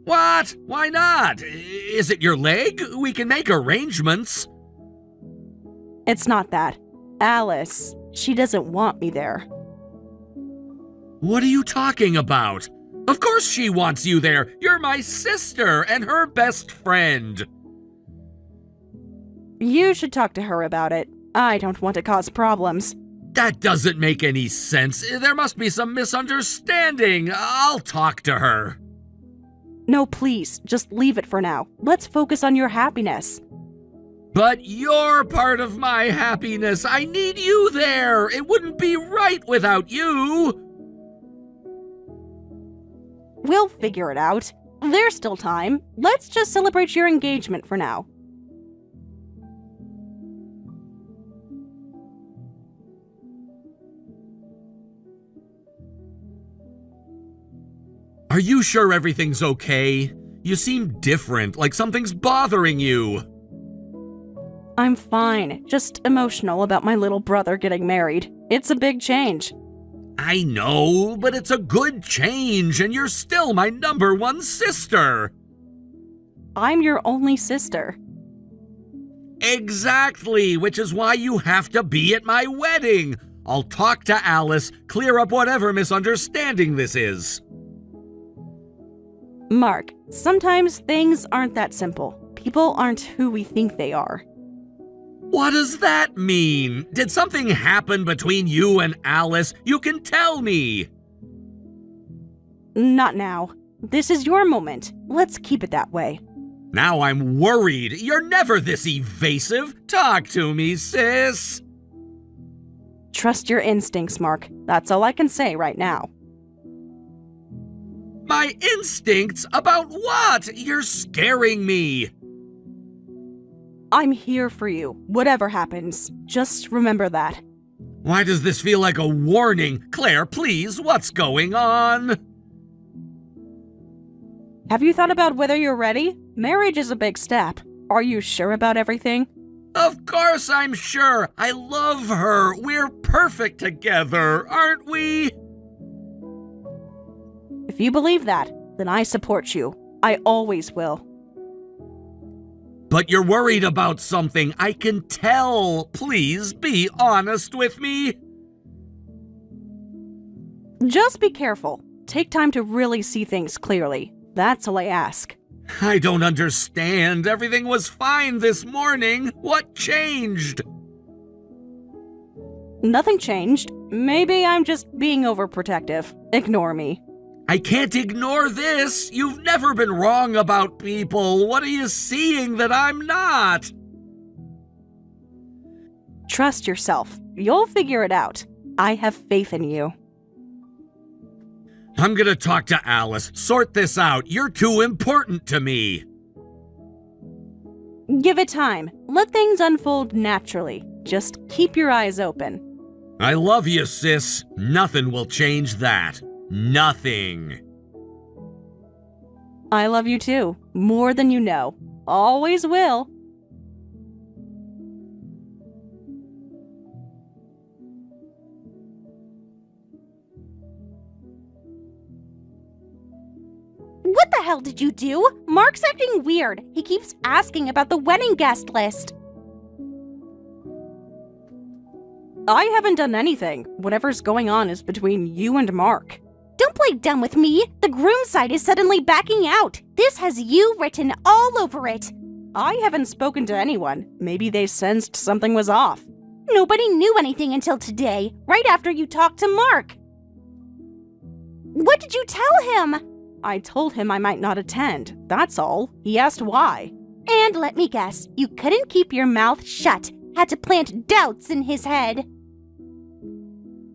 What? Why not? Is it your leg? We can make arrangements. It's not that. Alice, she doesn't want me there. What are you talking about? Of course she wants you there. You're my sister and her best friend. You should talk to her about it. I don't want to cause problems. That doesn't make any sense. There must be some misunderstanding. I'll talk to her. No, please, just leave it for now. Let's focus on your happiness. But you're part of my happiness. I need you there. It wouldn't be right without you. We'll figure it out. There's still time. Let's just celebrate your engagement for now. Are you sure everything's okay? You seem different, like something's bothering you. I'm fine, just emotional about my little brother getting married. It's a big change. I know, but it's a good change, and you're still my #1 sister. I'm your only sister. Exactly, which is why you have to be at my wedding. I'll talk to Alice, clear up whatever misunderstanding this is. Mark, sometimes things aren't that simple. People aren't who we think they are. What does that mean? Did something happen between you and Alice? You can tell me. Not now. This is your moment. Let's keep it that way. Now I'm worried. You're never this evasive. Talk to me, sis. Trust your instincts, Mark. That's all I can say right now. My instincts? About what? You're scaring me. I'm here for you, whatever happens. Just remember that. Why does this feel like a warning? Claire, please, what's going on? Have you thought about whether you're ready? Marriage is a big step. Are you sure about everything? Of course I'm sure. I love her. We're perfect together, aren't we? If you believe that, then I support you. I always will. But you're worried about something. I can tell. Please be honest with me. Just be careful. Take time to really see things clearly. That's all I ask. I don't understand. Everything was fine this morning. What changed? Nothing changed. Maybe I'm just being overprotective. Ignore me. I can't ignore this. You've never been wrong about people. What are you seeing that I'm not? Trust yourself. You'll figure it out. I have faith in you. I'm gonna talk to Alice. Sort this out. You're too important to me. Give it time. Let things unfold naturally. Just keep your eyes open. I love you, sis. Nothing will change that. Nothing. I love you too. More than you know. Always will. What the hell did you do? Mark's acting weird. He keeps asking about the wedding guest list. I haven't done anything. Whatever's going on is between you and Mark. Don't play dumb with me. The groom side is suddenly backing out. This has you written all over it. I haven't spoken to anyone. Maybe they sensed something was off. Nobody knew anything until today, right after you talked to Mark. What did you tell him? I told him I might not attend. That's all. He asked why. And let me guess, you couldn't keep your mouth shut. Had to plant doubts in his head.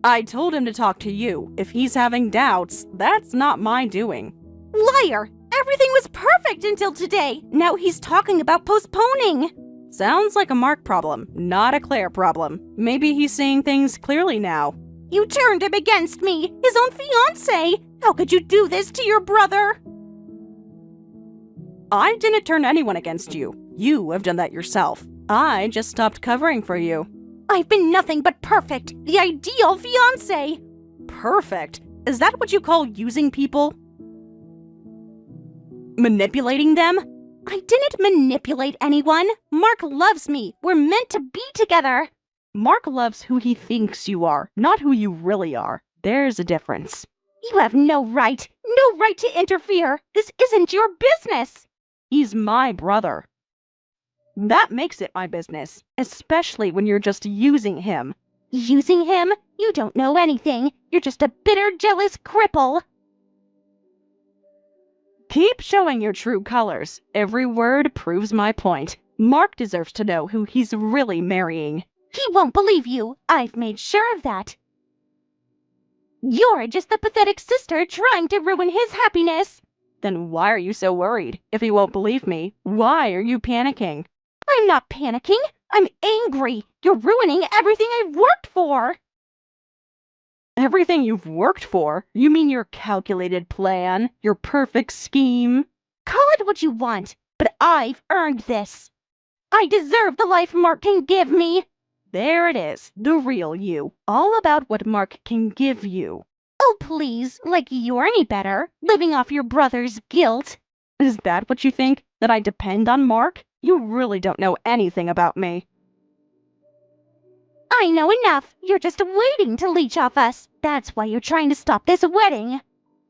I told him to talk to you. If he's having doubts, that's not my doing. Liar! Everything was perfect until today. Now he's talking about postponing. Sounds like a Mark problem, not a Claire problem. Maybe he's seeing things clearly now. You turned him against me, his own fiancé. How could you do this to your brother? I didn't turn anyone against you. You have done that yourself. I just stopped covering for you. I've been nothing but perfect, the ideal fiancé. Perfect? Is that what you call using people? Manipulating them? I didn't manipulate anyone. Mark loves me. We're meant to be together. Mark loves who he thinks you are, not who you really are. There's a difference. You have no right to interfere. This isn't your business. He's my brother. That makes it my business, especially when you're just using him. Using him? You don't know anything. You're just a bitter, jealous cripple. Keep showing your true colors. Every word proves my point. Mark deserves to know who he's really marrying. He won't believe you. I've made sure of that. You're just the pathetic sister trying to ruin his happiness. Then why are you so worried? If he won't believe me, why are you panicking? I'm not panicking. I'm angry. You're ruining everything I've worked for. Everything you've worked for? You mean your calculated plan? Your perfect scheme? Call it what you want, but I've earned this. I deserve the life Mark can give me. There it is, the real you. All about what Mark can give you. Oh, please, like you're any better, living off your brother's guilt. Is that what you think? That I depend on Mark? You really don't know anything about me. I know enough. You're just waiting to leech off us. That's why you're trying to stop this wedding.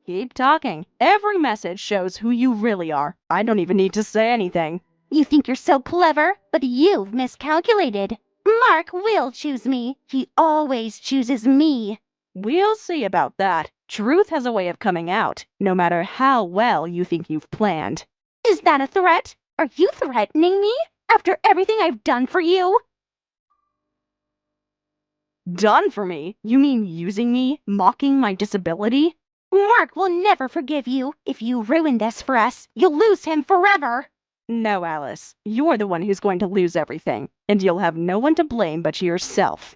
Keep talking. Every message shows who you really are. I don't even need to say anything. You think you're so clever, but you've miscalculated. Mark will choose me. He always chooses me. We'll see about that. Truth has a way of coming out, no matter how well you think you've planned. Is that a threat? Are you threatening me? After everything I've done for you? Done for me? You mean using me? Mocking my disability? Mark will never forgive you. If you ruin this for us, you'll lose him forever. No, Alice. You're the one who's going to lose everything, and you'll have no one to blame but yourself.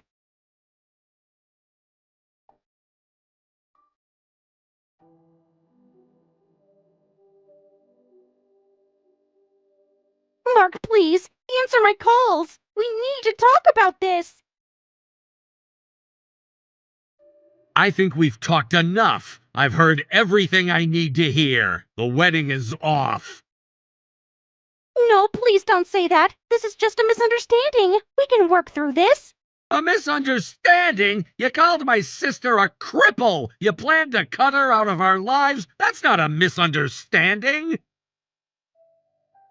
Mark, please, answer my calls. We need to talk about this. I think we've talked enough. I've heard everything I need to hear. The wedding is off. No, please don't say that. This is just a misunderstanding. We can work through this. A misunderstanding? You called my sister a cripple. You planned to cut her out of our lives? That's not a misunderstanding.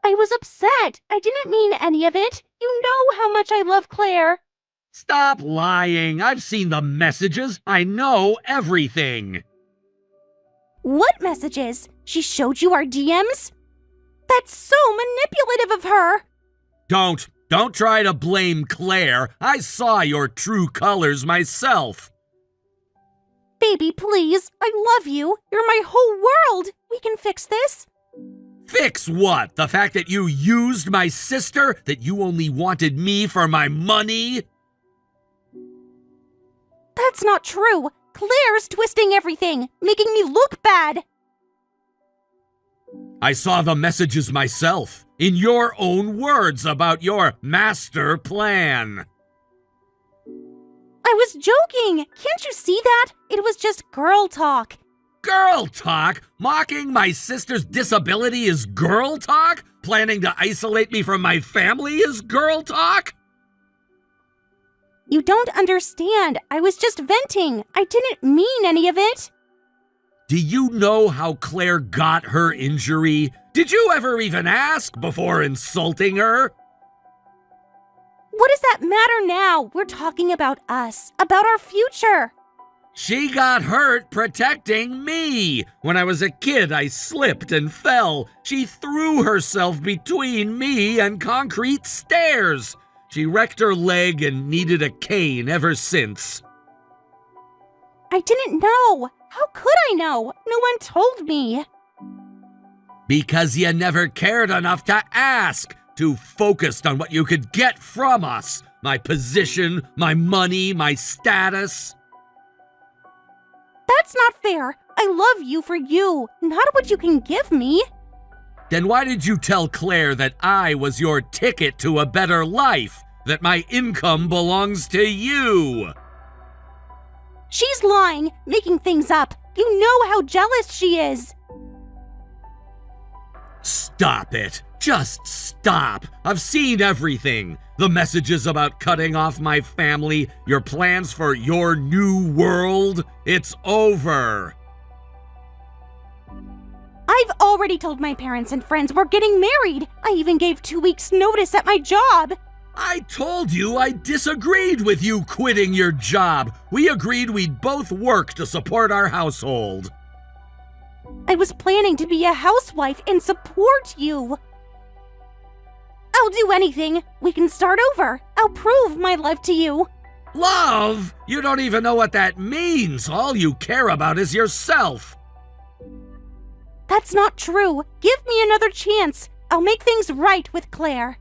I was upset. I didn't mean any of it. You know how much I love Claire. Stop lying. I've seen the messages. I know everything. What messages? She showed you our DMs? That's so manipulative of her. Don't try to blame Claire. I saw your true colors myself. Baby, please. I love you. You're my whole world. We can fix this. Fix what? The fact that you used my sister? That you only wanted me for my money? That's not true. Claire's twisting everything, making me look bad. I saw the messages myself, in your own words about your master plan. I was joking. Can't you see that? It was just girl talk. Girl talk? Mocking my sister's disability is girl talk? Planning to isolate me from my family is girl talk? You don't understand. I was just venting. I didn't mean any of it. Do you know how Claire got her injury? Did you ever even ask before insulting her? What does that matter now? We're talking about us, about our future. She got hurt protecting me. When I was a kid, I slipped and fell. She threw herself between me and concrete stairs. She wrecked her leg and needed a cane ever since. I didn't know. How could I know? No one told me. Because you never cared enough to ask. Too focused on what you could get from us. My position, my money, my status. That's not fair. I love you for you, not what you can give me. Then why did you tell Claire that I was your ticket to a better life? That my income belongs to you? She's lying, making things up. You know how jealous she is. Stop it. Just stop. I've seen everything. The messages about cutting off my family, your plans for your new world. It's over. I've already told my parents and friends we're getting married. I even gave 2 weeks' notice at my job. I told you I disagreed with you quitting your job. We agreed we'd both work to support our household. I was planning to be a housewife and support you. I'll do anything. We can start over. I'll prove my love to you. Love? You don't even know what that means. All you care about is yourself. That's not true. Give me another chance. I'll make things right with Claire.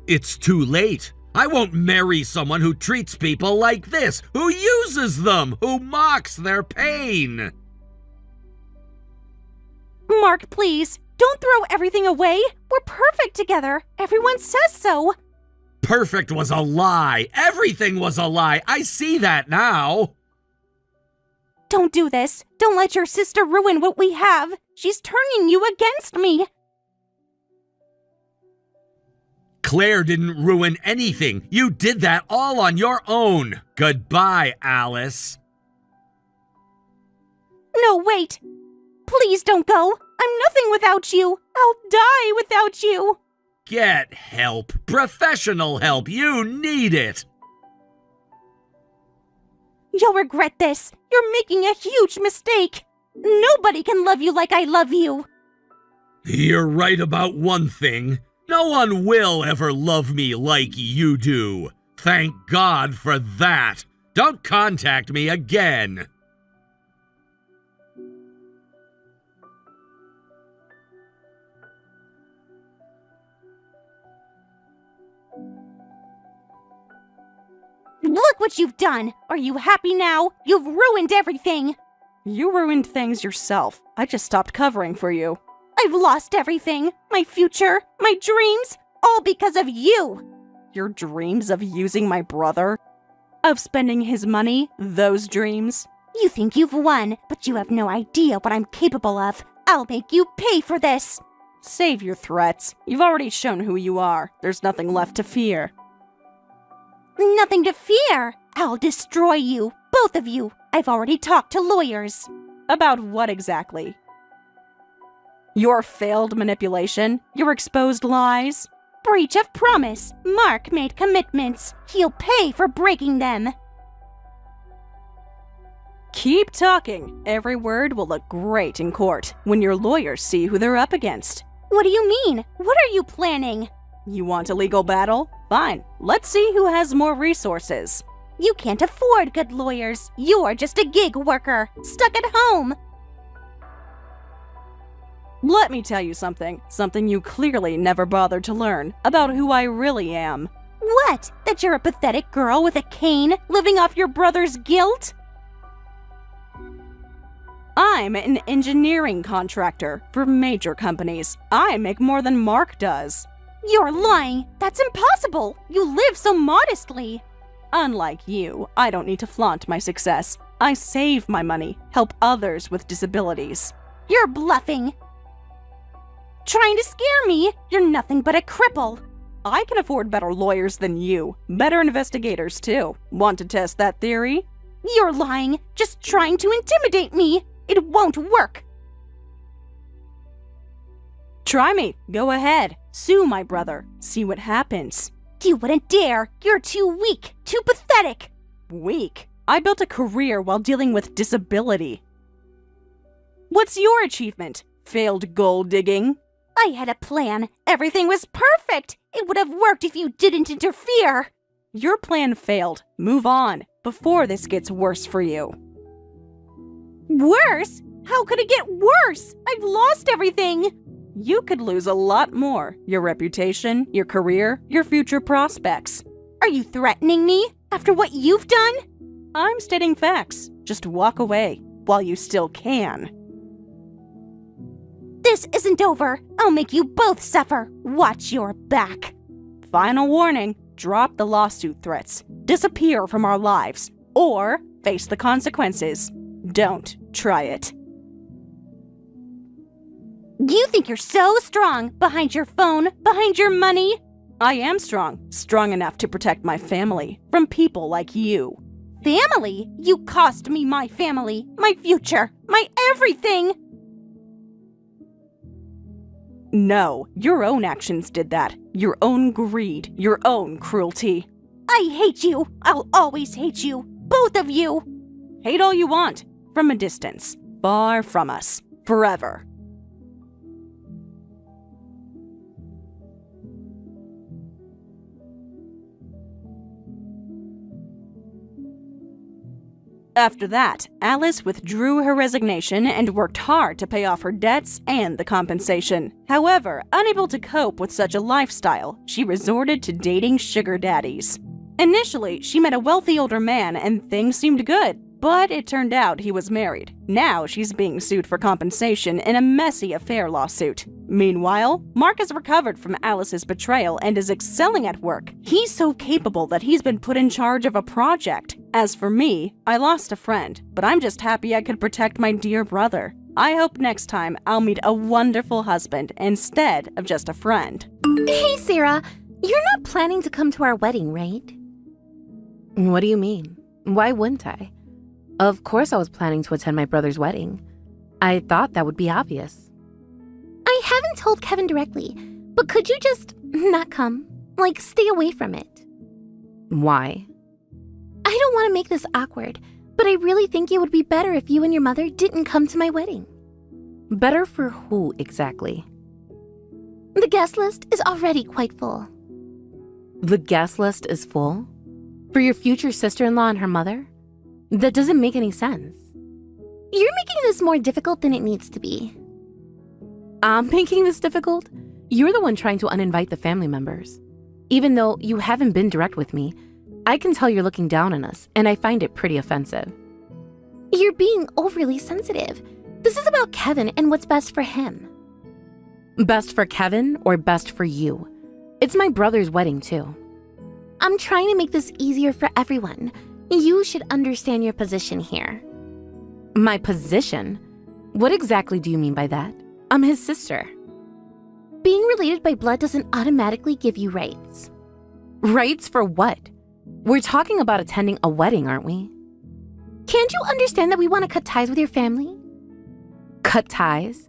It's too late. I won't marry someone who treats people like this, who uses them, who mocks their pain. Mark, please, don't throw everything away. We're perfect together. Everyone says so. Perfect was a lie. Everything was a lie. I see that now. Don't do this. Don't let your sister ruin what we have. She's turning you against me. Claire didn't ruin anything. You did that all on your own. Goodbye, Alice. No, wait. Please don't go. I'm nothing without you. I'll die without you. Get help. Professional help. You need it. You'll regret this. You're making a huge mistake. Nobody can love you like I love you. You're right about one thing. No one will ever love me like you do. Thank God for that. Don't contact me again. Look what you've done. Are you happy now? You've ruined everything. You ruined things yourself. I just stopped covering for you. I've lost everything. My future, my dreams, all because of you. Your dreams of using my brother? Of spending his money? Those dreams? You think you've won, but you have no idea what I'm capable of. I'll make you pay for this. Save your threats. You've already shown who you are. There's nothing left to fear. Nothing to fear. I'll destroy you, both of you. I've already talked to lawyers. About what exactly? Your failed manipulation? Your exposed lies? Breach of promise. Mark made commitments. He'll pay for breaking them. Keep talking. Every word will look great in court when your lawyers see who they're up against. What do you mean? What are you planning? You want a legal battle? Fine. Let's see who has more resources. You can't afford good lawyers. You're just a gig worker, stuck at home. Let me tell you something you clearly never bothered to learn about who I really am. What? That you're a pathetic girl with a cane, living off your brother's guilt? I'm an engineering contractor for major companies. I make more than Mark does. You're lying. That's impossible. You live so modestly. Unlike you, I don't need to flaunt my success. I save my money, help others with disabilities. You're bluffing. Trying to scare me. You're nothing but a cripple. I can afford better lawyers than you. Better investigators, too. Want to test that theory? You're lying. Just trying to intimidate me. It won't work. Try me. Go ahead. Sue my brother. See what happens. You wouldn't dare. You're too weak. Too pathetic. Weak? I built a career while dealing with disability. What's your achievement? Failed gold digging? I had a plan. Everything was perfect. It would have worked if you didn't interfere. Your plan failed. Move on, before this gets worse for you. Worse? How could it get worse? I've lost everything. You could lose a lot more. Your reputation, your career, your future prospects. Are you threatening me? After what you've done? I'm stating facts. Just walk away while you still can. This isn't over. I'll make you both suffer. Watch your back. Final warning. Drop the lawsuit threats. Disappear from our lives. Or face the consequences. Don't try it. You think you're so strong behind your phone, behind your money? I am strong. Strong enough to protect my family from people like you. Family? You cost me my family, my future, my everything. No, your own actions did that. Your own greed, your own cruelty. I hate you. I'll always hate you. Both of you. Hate all you want. From a distance. Far from us. Forever. After that, Alice withdrew her resignation and worked hard to pay off her debts and the compensation. However, unable to cope with such a lifestyle, she resorted to dating sugar daddies. Initially, she met a wealthy older man and things seemed good, but it turned out he was married. Now she's being sued for compensation in a messy affair lawsuit. Meanwhile, Mark has recovered from Alice's betrayal and is excelling at work. He's so capable that he's been put in charge of a project. As for me, I lost a friend, but I'm just happy I could protect my dear brother. I hope next time I'll meet a wonderful husband instead of just a friend. Hey, Sarah, you're not planning to come to our wedding, right? What do you mean? Why wouldn't I? Of course I was planning to attend my brother's wedding. I thought that would be obvious. I haven't told Kevin directly, but could you just not come? Like, stay away from it. Why? I don't want to make this awkward, but I really think it would be better if you and your mother didn't come to my wedding. Better for who exactly? The guest list is already quite full. The guest list is full? For your future sister-in-law and her mother? That doesn't make any sense. You're making this more difficult than it needs to be. I'm making this difficult? You're the one trying to uninvite the family members. Even though you haven't been direct with me, I can tell you're looking down on us, and I find it pretty offensive. You're being overly sensitive. This is about Kevin and what's best for him. Best for Kevin or best for you? It's my brother's wedding, too. I'm trying to make this easier for everyone. You should understand your position here. My position? What exactly do you mean by that? I'm his sister. Being related by blood doesn't automatically give you rights. Rights for what? We're talking about attending a wedding, aren't we? Can't you understand that we want to cut ties with your family? Cut ties?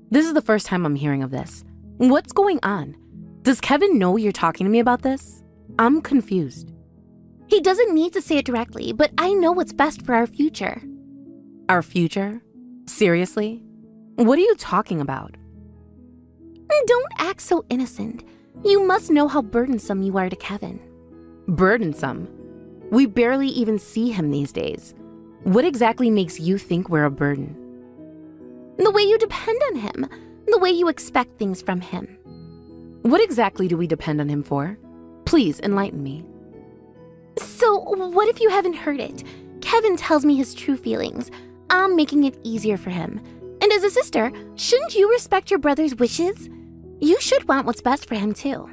This is the first time I'm hearing of this. What's going on? Does Kevin know you're talking to me about this? I'm confused. He doesn't need to say it directly, but I know what's best for our future. Our future? Seriously? What are you talking about? Don't act so innocent. You must know how burdensome you are to Kevin. Burdensome? We barely even see him these days. What exactly makes you think we're a burden? The way you depend on him. The way you expect things from him. What exactly do we depend on him for? Please enlighten me. So, what if you haven't heard it? Kevin tells me his true feelings. I'm making it easier for him. And as a sister, shouldn't you respect your brother's wishes? You should want what's best for him, too.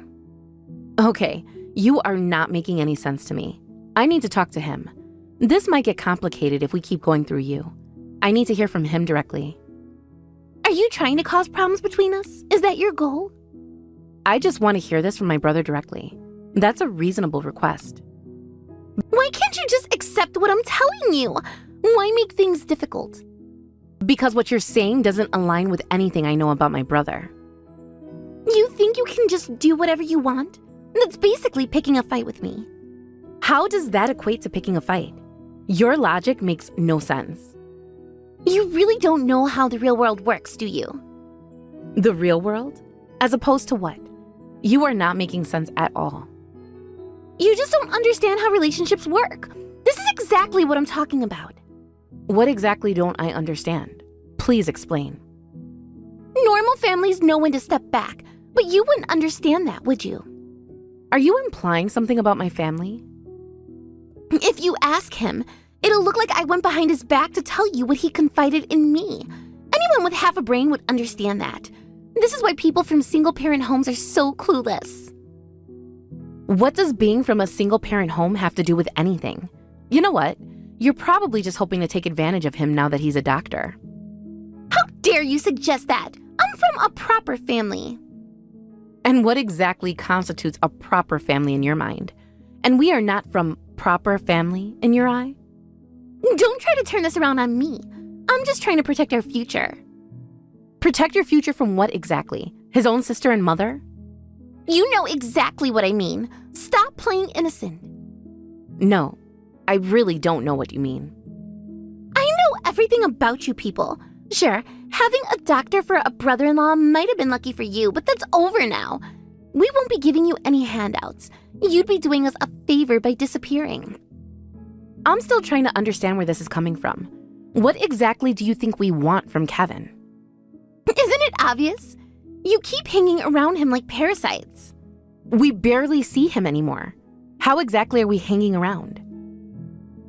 Okay, you are not making any sense to me. I need to talk to him. This might get complicated if we keep going through you. I need to hear from him directly. Are you trying to cause problems between us? Is that your goal? I just want to hear this from my brother directly. That's a reasonable request. Why can't you just accept what I'm telling you? Why make things difficult? Because what you're saying doesn't align with anything I know about my brother. You think you can just do whatever you want? That's basically picking a fight with me. How does that equate to picking a fight? Your logic makes no sense. You really don't know how the real world works, do you? The real world? As opposed to what? You are not making sense at all. You just don't understand how relationships work. This is exactly what I'm talking about. What exactly don't I understand? Please explain. Normal families know when to step back, but you wouldn't understand that, would you? Are you implying something about my family? If you ask him, it'll look like I went behind his back to tell you what he confided in me. Anyone with half a brain would understand that. This is why people from single-parent homes are so clueless. What does being from a single-parent home have to do with anything? You know what? You're probably just hoping to take advantage of him now that he's a doctor. How dare you suggest that? I'm from a proper family. And what exactly constitutes a proper family in your mind? And we are not from proper family in your eye? Don't try to turn this around on me. I'm just trying to protect our future. Protect your future from what exactly? His own sister and mother? You know exactly what I mean. Stop playing innocent. No, I really don't know what you mean. I know everything about you people. Sure, having a doctor for a brother-in-law might have been lucky for you, but that's over now. We won't be giving you any handouts. You'd be doing us a favor by disappearing. I'm still trying to understand where this is coming from. What exactly do you think we want from Kevin? Isn't it obvious? You keep hanging around him like parasites. We barely see him anymore. How exactly are we hanging around?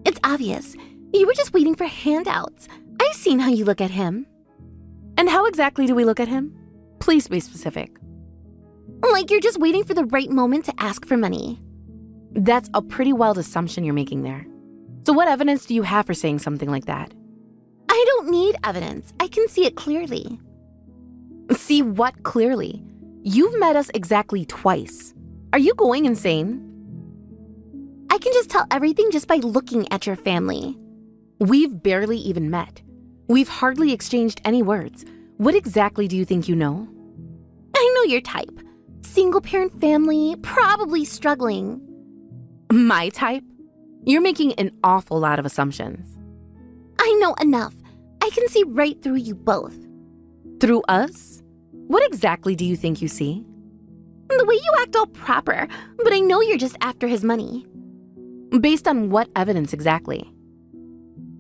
It's obvious. You were just waiting for handouts. I've seen how you look at him. And how exactly do we look at him? Please be specific. Like you're just waiting for the right moment to ask for money. That's a pretty wild assumption you're making there. So what evidence do you have for saying something like that? I don't need evidence. I can see it clearly. See what clearly? You've met us exactly twice. Are you going insane? I can just tell everything just by looking at your family. We've barely even met. We've hardly exchanged any words. What exactly do you think you know? I know your type. Single-parent family, probably struggling. My type? You're making an awful lot of assumptions. I know enough. I can see right through you both. Through us? What exactly do you think you see? The way you act all proper, but I know you're just after his money. Based on what evidence exactly?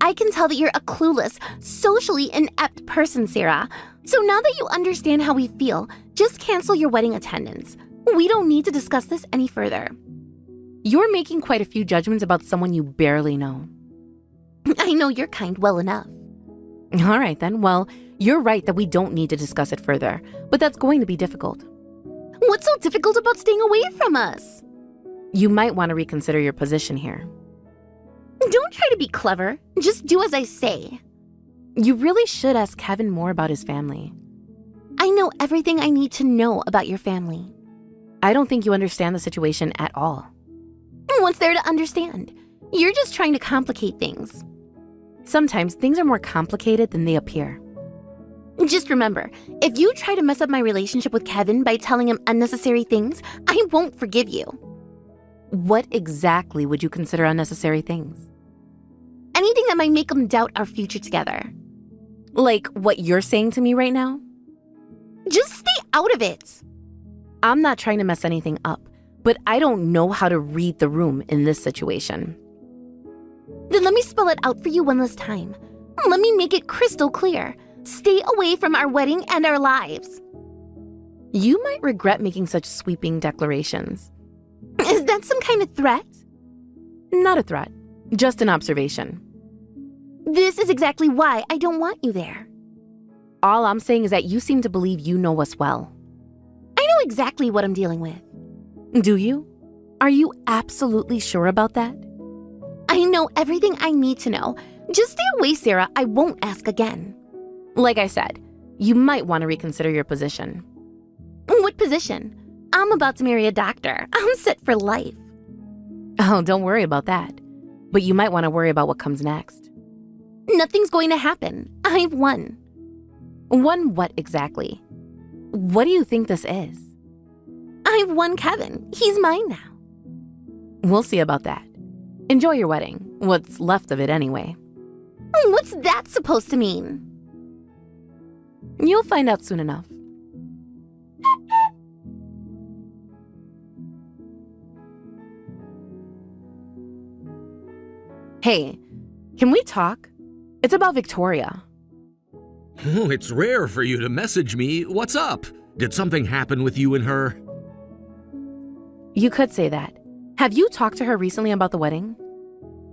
I can tell that you're a clueless, socially inept person, Sarah. So now that you understand how we feel, just cancel your wedding attendance. We don't need to discuss this any further. You're making quite a few judgments about someone you barely know. I know your kind well enough. All right then, well, you're right that we don't need to discuss it further, but that's going to be difficult. What's so difficult about staying away from us? You might want to reconsider your position here. Don't try to be clever. Just do as I say. You really should ask Kevin more about his family. I know everything I need to know about your family. I don't think you understand the situation at all. What's there to understand? You're just trying to complicate things. Sometimes things are more complicated than they appear. Just remember, if you try to mess up my relationship with Kevin by telling him unnecessary things, I won't forgive you. What exactly would you consider unnecessary things? Anything that might make him doubt our future together. Like what you're saying to me right now? Just stay out of it. I'm not trying to mess anything up, but I don't know how to read the room in this situation. Then let me spell it out for you one last time. Let me make it crystal clear. Stay away from our wedding and our lives. You might regret making such sweeping declarations. Is that some kind of threat? Not a threat, just an observation. This is exactly why I don't want you there. All I'm saying is that you seem to believe you know us well. I know exactly what I'm dealing with. Do you? Are you absolutely sure about that? I know everything I need to know. Just stay away, Sarah. I won't ask again. Like I said, you might want to reconsider your position. What position? I'm about to marry a doctor. I'm set for life. Oh, don't worry about that. But you might want to worry about what comes next. Nothing's going to happen. I've won. Won what exactly? What do you think this is? I've won Kevin. He's mine now. We'll see about that. Enjoy your wedding. What's left of it anyway. What's that supposed to mean? You'll find out soon enough. Hey, can we talk? It's about Victoria. Oh, it's rare for you to message me. What's up? Did something happen with you and her? You could say that. Have you talked to her recently about the wedding?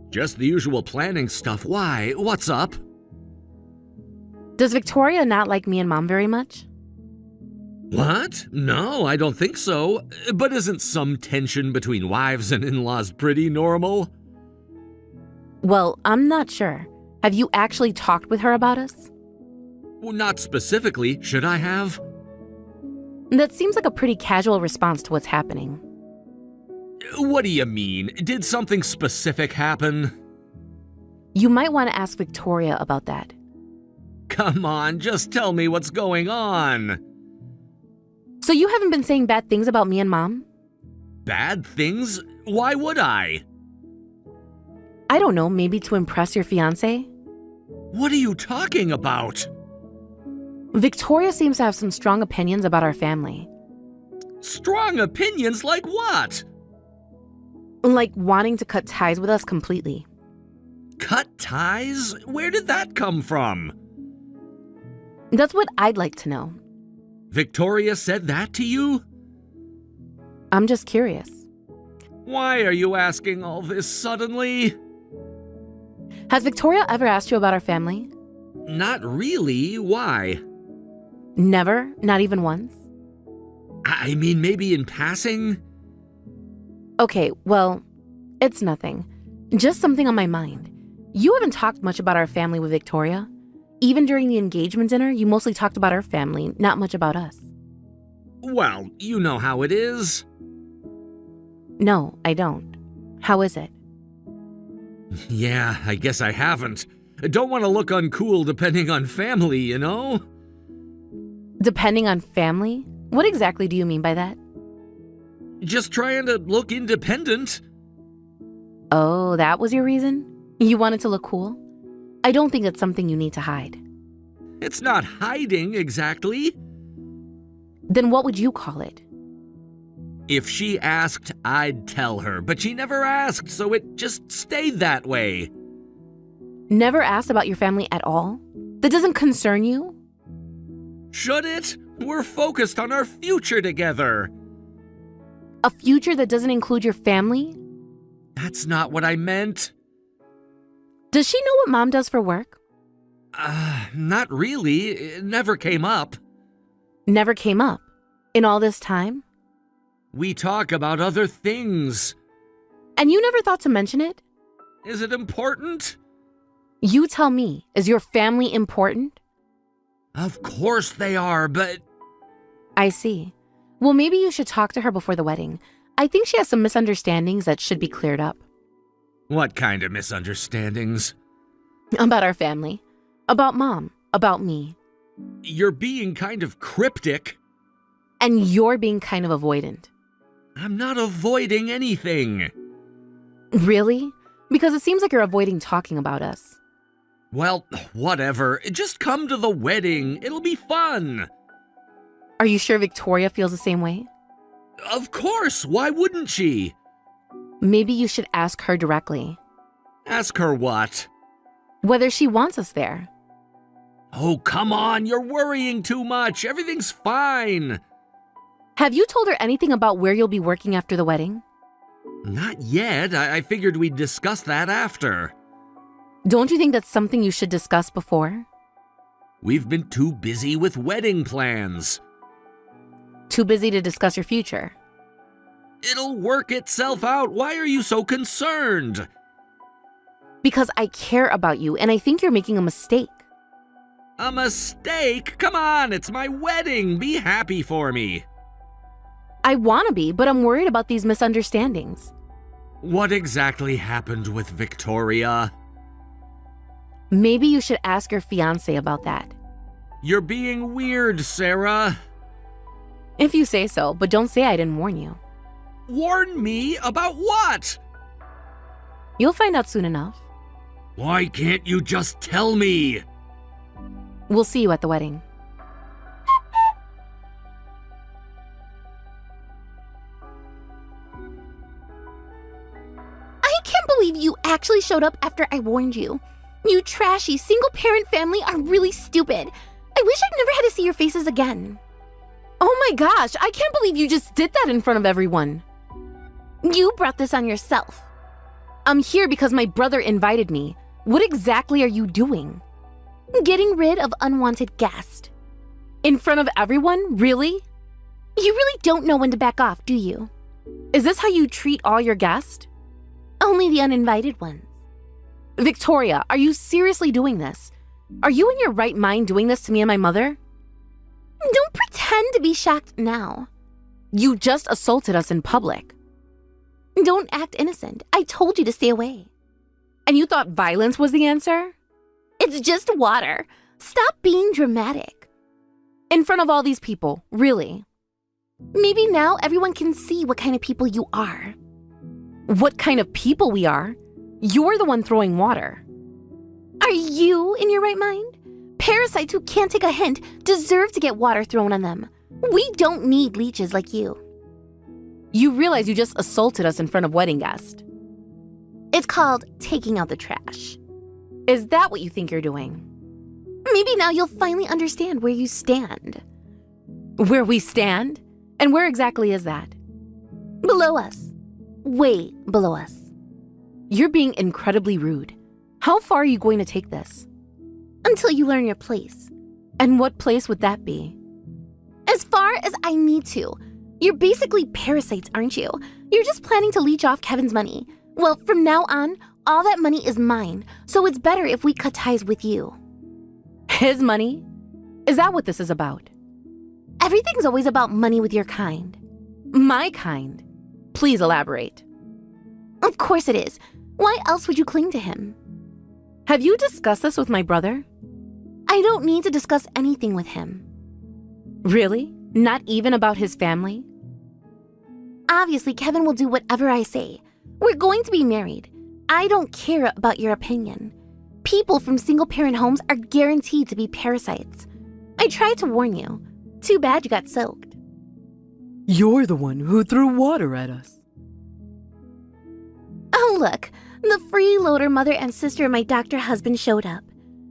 Just the usual planning stuff. Why? What's up? Does Victoria not like me and Mom very much? What? No, I don't think so. But isn't some tension between wives and in-laws pretty normal? Well, I'm not sure. Have you actually talked with her about us? Well, not specifically. Should I have? That seems like a pretty casual response to what's happening. What do you mean? Did something specific happen? You might want to ask Victoria about that. Come on, just tell me what's going on. So you haven't been saying bad things about me and Mom? Bad things? Why would I? I don't know, maybe to impress your fiancé? What are you talking about? Victoria seems to have some strong opinions about our family. Strong opinions like what? Like wanting to cut ties with us completely. Cut ties? Where did that come from? That's what I'd like to know. Victoria said that to you? I'm just curious. Why are you asking all this suddenly? Has Victoria ever asked you about our family? Not really. Why? Never? Not even once? I mean, maybe in passing? Okay, well, it's nothing. Just something on my mind. You haven't talked much about our family with Victoria. Even during the engagement dinner, you mostly talked about our family, not much about us. Well, you know how it is. No, I don't. How is it? Yeah, I guess I haven't. Don't want to look uncool depending on family, you know? Depending on family? What exactly do you mean by that? Just trying to look independent. Oh, that was your reason? You wanted to look cool? I don't think it's something you need to hide. It's not hiding exactly. Then what would you call it? If she asked, I'd tell her, but she never asked, so it just stayed that way. Never asked about your family at all? That doesn't concern you? Should it? We're focused on our future together. A future that doesn't include your family? That's not what I meant. Does she know what Mom does for work? Not really. It never came up. Never came up. In all this time? We talk about other things. And you never thought to mention it? Is it important? You tell me, is your family important? Of course they are, but... I see. Well, maybe you should talk to her before the wedding. I think she has some misunderstandings that should be cleared up. What kind of misunderstandings? About our family. About Mom. About me. You're being kind of cryptic. And you're being kind of avoidant. I'm not avoiding anything. Really? Because it seems like you're avoiding talking about us. Well, whatever. Just come to the wedding. It'll be fun. Are you sure Victoria feels the same way? Of course. Why wouldn't she? Maybe you should ask her directly. Ask her what? Whether she wants us there. Oh, come on. You're worrying too much. Everything's fine. Have you told her anything about where you'll be working after the wedding? Not yet. I figured we'd discuss that after. Don't you think that's something you should discuss before? We've been too busy with wedding plans. Too busy to discuss your future? It'll work itself out. Why are you so concerned? Because I care about you and I think you're making a mistake. A mistake? Come on, it's my wedding. Be happy for me. I want to be, but I'm worried about these misunderstandings. What exactly happened with Victoria? Maybe you should ask your fiancé about that. You're being weird, Sarah. If you say so, but don't say I didn't warn you. Warn me about what? You'll find out soon enough. Why can't you just tell me? We'll see you at the wedding. I can't believe you actually showed up after I warned you. You trashy single-parent family are really stupid. I wish I'd never had to see your faces again. Oh my gosh, I can't believe you just did that in front of everyone. You brought this on yourself. I'm here because my brother invited me. What exactly are you doing? Getting rid of unwanted guests. In front of everyone? Really? You really don't know when to back off, do you? Is this how you treat all your guests? Only the uninvited ones. Victoria, are you seriously doing this? Are you in your right mind doing this to me and my mother? Don't pretend to be shocked now. You just assaulted us in public. Don't act innocent. I told you to stay away. And you thought violence was the answer? It's just water. Stop being dramatic. In front of all these people, really? Maybe now everyone can see what kind of people you are. What kind of people we are? You're the one throwing water. Are you in your right mind? Parasites who can't take a hint deserve to get water thrown on them. We don't need leeches like you. You realize you just assaulted us in front of wedding guests. It's called taking out the trash. Is that what you think you're doing? Maybe now you'll finally understand where you stand. Where we stand? And where exactly is that? Below us. Way below us. You're being incredibly rude. How far are you going to take this? Until you learn your place. And what place would that be? As far as I need to. You're basically parasites, aren't you? You're just planning to leech off Kevin's money. Well, from now on, all that money is mine, so it's better if we cut ties with you. His money? Is that what this is about? Everything's always about money with your kind. My kind? Please elaborate. Of course it is. Why else would you cling to him? Have you discussed this with my brother? I don't need to discuss anything with him. Really? Not even about his family? Obviously, Kevin will do whatever I say. We're going to be married. I don't care about your opinion. People from single-parent homes are guaranteed to be parasites. I tried to warn you. Too bad you got soaked. You're the one who threw water at us. Oh, look. The freeloader mother and sister of my doctor husband showed up.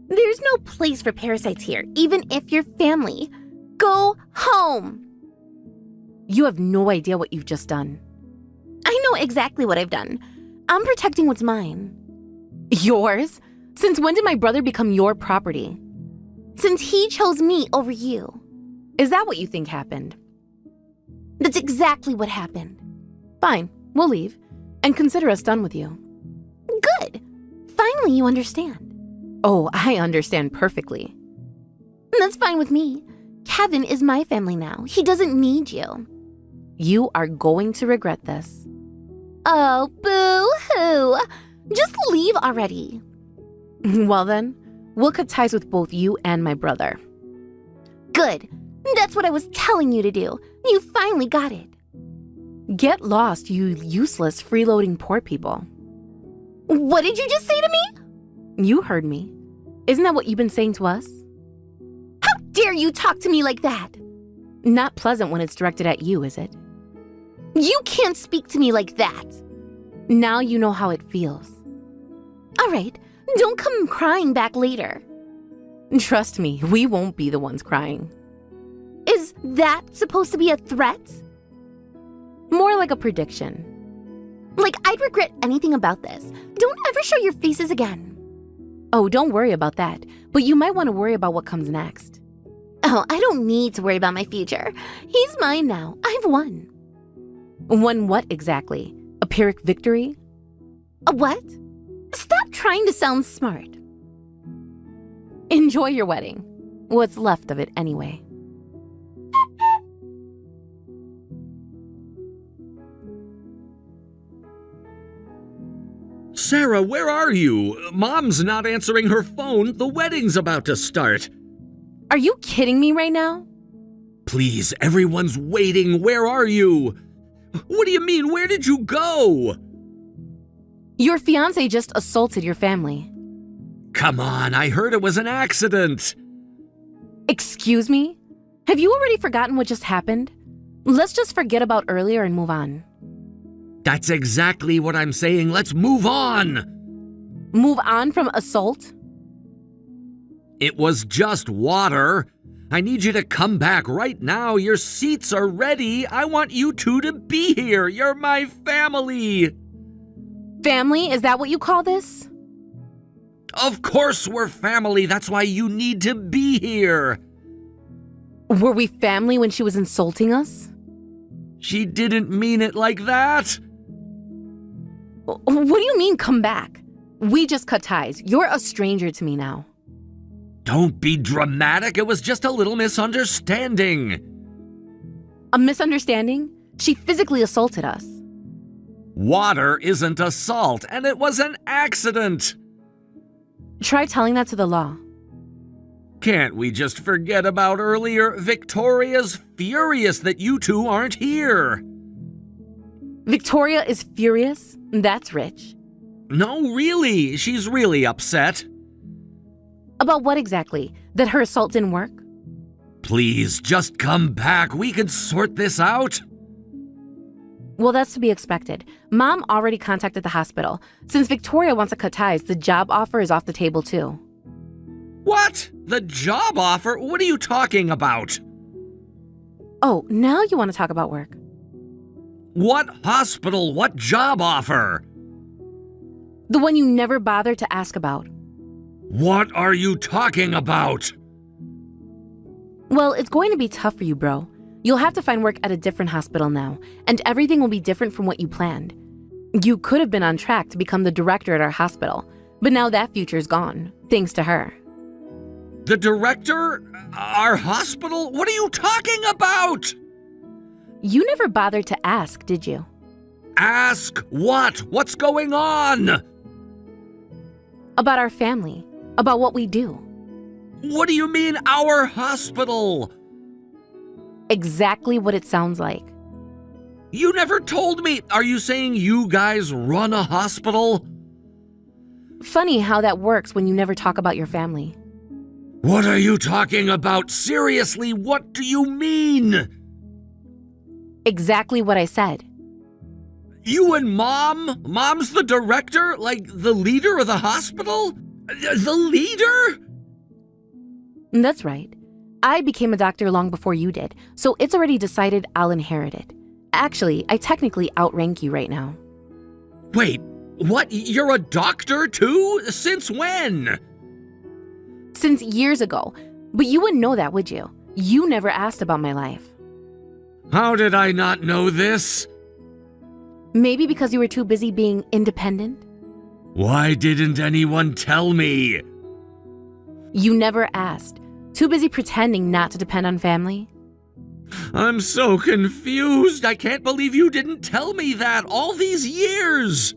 There's no place for parasites here, even if you're family. Go home. You have no idea what you've just done. I know exactly what I've done. I'm protecting what's mine. Yours? Since when did my brother become your property? Since he chose me over you. Is that what you think happened? That's exactly what happened. Fine, we'll leave. And consider us done with you. Good. Finally, you understand. Oh, I understand perfectly. That's fine with me. Kevin is my family now. He doesn't need you. You are going to regret this. Oh, boo-hoo. Just leave already. Well then, we'll cut ties with both you and my brother. Good. That's what I was telling you to do. You finally got it. Get lost, you useless freeloading poor people. What did you just say to me? You heard me. Isn't that what you've been saying to us? How dare you talk to me like that? Not pleasant when it's directed at you, is it? You can't speak to me like that. Now you know how it feels. All right, don't come crying back later. Trust me, we won't be the ones crying. Is that supposed to be a threat? More like a prediction. Like I'd regret anything about this. Don't ever show your faces again. Oh, don't worry about that, but you might want to worry about what comes next. Oh, I don't need to worry about my future. He's mine now. I've won. Won what exactly? A Pyrrhic victory? A what? Stop trying to sound smart. Enjoy your wedding. What's left of it anyway. Sarah, where are you? Mom's not answering her phone. The wedding's about to start. Are you kidding me right now? Please, everyone's waiting. Where are you? What do you mean? Where did you go? Your fiancé just assaulted your family. Come on, I heard it was an accident. Excuse me? Have you already forgotten what just happened? Let's just forget about earlier and move on. That's exactly what I'm saying. Let's move on. Move on from assault? It was just water. I need you to come back right now. Your seats are ready. I want you two to be here. You're my family. Family? Is that what you call this? Of course we're family. That's why you need to be here. Were we family when she was insulting us? She didn't mean it like that. What do you mean, come back? We just cut ties. You're a stranger to me now. Don't be dramatic. It was just a little misunderstanding. A misunderstanding? She physically assaulted us. Water isn't assault, and it was an accident. Try telling that to the law. Can't we just forget about earlier? Victoria's furious that you two aren't here. Victoria is furious? That's rich. No, really. She's really upset. About what exactly? That her assault didn't work? Please, just come back. We can sort this out. Well, that's to be expected. Mom already contacted the hospital. Since Victoria wants to cut ties, the job offer is off the table too. What? The job offer? What are you talking about? Oh, now you want to talk about work. What hospital? What job offer? The one you never bothered to ask about. What are you talking about? Well, it's going to be tough for you, bro. You'll have to find work at a different hospital now, and everything will be different from what you planned. You could have been on track to become the director at our hospital, but now that future's gone, thanks to her. The director? Our hospital? What are you talking about? You never bothered to ask, did you? Ask what? What's going on? About our family, about what we do. What do you mean, our hospital? Exactly what it sounds like. You never told me. Are you saying you guys run a hospital? Funny how that works when you never talk about your family. What are you talking about? Seriously, what do you mean? Exactly what I said. You and Mom? Mom's the director? Like the leader of the hospital? The leader? That's right. I became a doctor long before you did, so it's already decided I'll inherit it. Actually, I technically outrank you right now. Wait, what? You're a doctor too? Since when? Since years ago. But you wouldn't know that, would you? You never asked about my life. How did I not know this? Maybe because you were too busy being independent? Why didn't anyone tell me? You never asked. Too busy pretending not to depend on family? I'm so confused. I can't believe you didn't tell me that all these years.